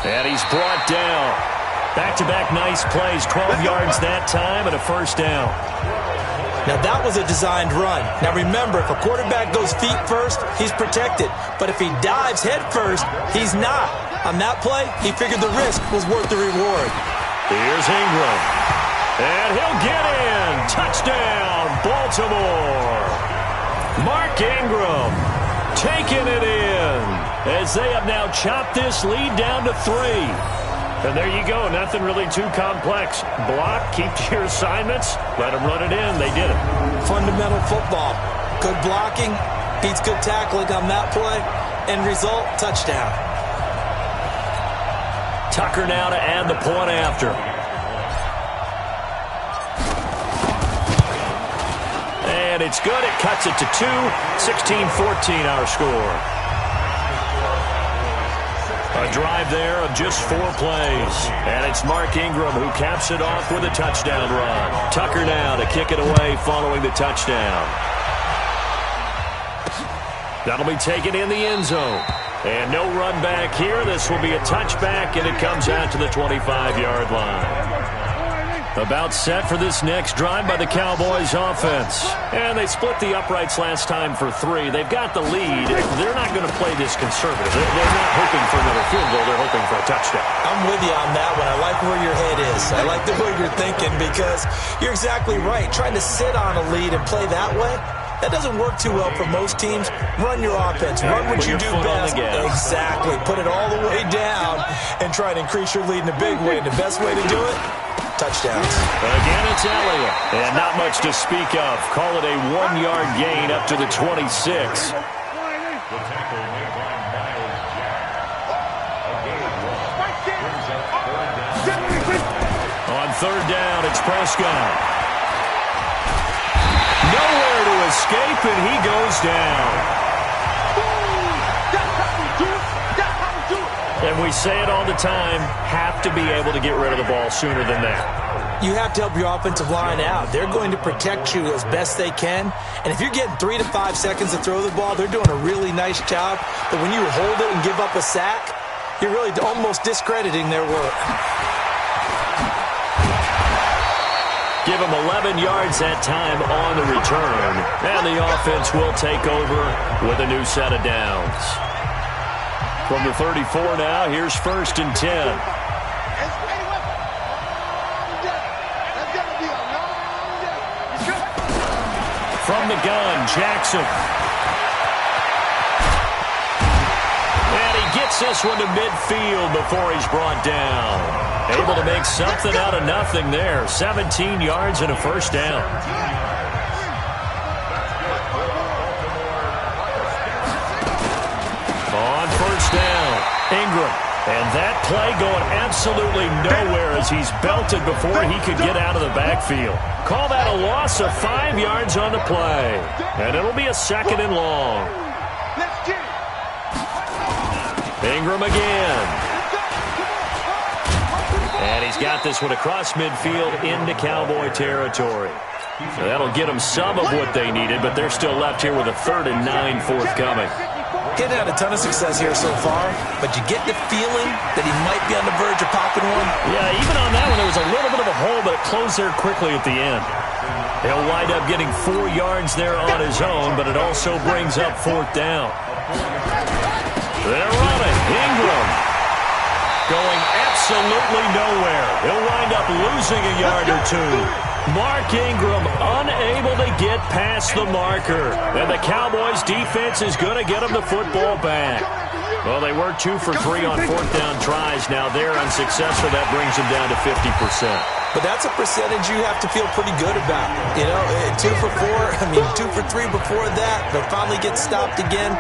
And he's brought down. Back-to-back nice plays, 12 yards that time and a first down. Now, that was a designed run. Now, remember, if a quarterback goes feet first, he's protected. But if he dives head first, he's not. On that play, he figured the risk was worth the reward. Here's Ingram. And he'll get in. Touchdown, Baltimore. Mark Ingram taking it in as they have now chopped this lead down to 3. And there you go. Nothing really too complex. Block, keep to your assignments, let them run it in. They did it. Fundamental football. Good blocking beats good tackling on that play. End result, touchdown. Tucker now to add the point after. And it's good. It cuts it to 2. 16-14 our score. A drive there of just 4 plays. And it's Mark Ingram who caps it off with a touchdown run. Tucker now to kick it away following the touchdown. That'll be taken in the end zone. And no run back here. This will be a touchback, and it comes out to the 25-yard line. About set for this next drive by the Cowboys offense. And they split the uprights last time for 3. They've got the lead. They're not going to play this conservative. They're not hoping for another field goal. They're hoping for a touchdown. I'm with you on that one. I like where your head is. I like the way you're thinking because you're exactly right. Trying to sit on a lead and play that way, that doesn't work too well for most teams. Run your offense. Run what you do best. Exactly. Put it all the way down and try to increase your lead in a big way. And the best way to do it, touchdowns. Again, it's Elliott. And not much to speak of. Call it a 1-yard gain up to the 26. On third down, it's Prescott. Nowhere to escape, and he goes down. And we say it all the time, have to be able to get rid of the ball sooner than that. You have to help your offensive line out. They're going to protect you as best they can. And if you're getting 3 to 5 seconds to throw the ball, they're doing a really nice job. But when you hold it and give up a sack, you're really almost discrediting their work. Give them 11 yards that time on the return. And the offense will take over with a new set of downs. From the 34 now, here's 1st and 10. From the gun, Jackson. And he gets this one to midfield before he's brought down. Able to make something out of nothing there. 17 yards and a first down. On first down, Ingram. And that play going absolutely nowhere as he's belted before he could get out of the backfield. Call that a loss of 5 yards on the play. And it'll be a 2nd and long. Ingram again. And he's got this one across midfield into Cowboy territory. So that'll get them some of what they needed, but they're still left here with a 3rd and 9 forthcoming. Getting had a ton of success here so far, but you get the feeling that he might be on the verge of popping one. Yeah, even on that one, there was a little bit of a hole, but it closed there quickly at the end. He'll wind up getting 4 yards there on his own, but it also brings up 4th down. They're running. Ingram going absolutely nowhere. He'll wind up losing a yard or 2. Mark Ingram unable to get past the marker. And the Cowboys defense is going to get him the football back. Well, they were 2 for 3 on 4th down tries. Now they're unsuccessful. That brings them down to 50%. But that's a percentage you have to feel pretty good about. You know, 2 for 2 for 3 before that. They'll finally get stopped again.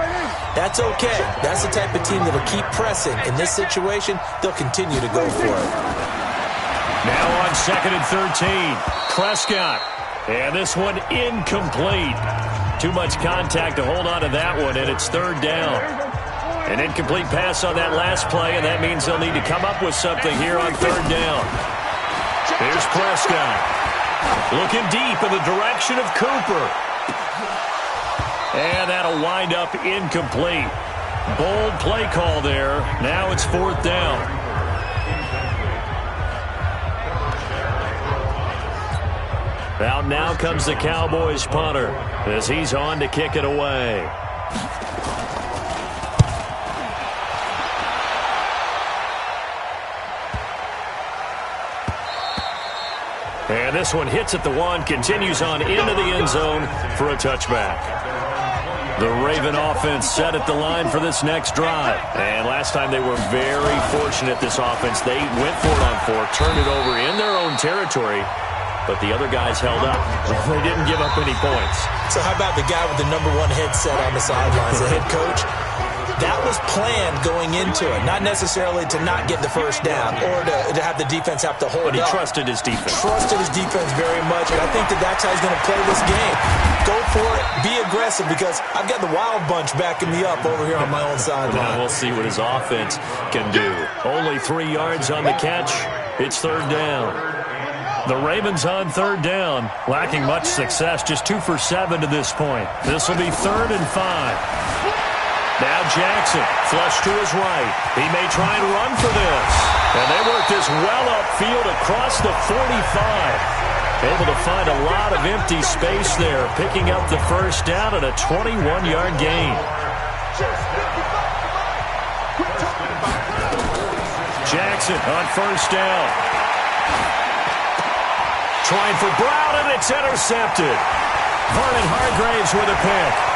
That's okay. That's the type of team that'll keep pressing. In this situation, they'll continue to go for it. Now on 2nd and 13, Prescott. And this one incomplete. Too much contact to hold on to that one, and it's 3rd down. An incomplete pass on that last play, and that means they'll need to come up with something here on 3rd down. Here's Prescott. Looking deep in the direction of Cooper. And that'll wind up incomplete. Bold play call there. Now it's 4th down. Out now comes the Cowboys punter as he's on to kick it away. And this one hits at the 1, continues on into the end zone for a touchback. The Raven offense set at the line for this next drive. And last time they were very fortunate, this offense. They went for it on 4, turned it over in their own territory, but the other guys held up. They didn't give up any points. So how about the guy with the number 1 headset on the sidelines, the head coach? That was planned going into it, not necessarily to not get the first down or to have the defense have to hold up. But he trusted his defense. Trusted his defense very much, and I think that's how he's going to play this game. Go for it, be aggressive, because I've got the Wild Bunch backing me up over here on my own sideline. Well, we'll see what his offense can do. Only 3 yards on the catch. It's 3rd down. The Ravens on 3rd down, lacking much success, just 2 for 7 to this point. This will be 3rd and 5. Now Jackson, flush to his right. He may try and run for this. And they work this well upfield across the 45. Able to find a lot of empty space there, picking up the first down at a 21-yard gain. Jackson on 1st down. Trying for Brown, and it's intercepted. Vernon Hargraves with a pick.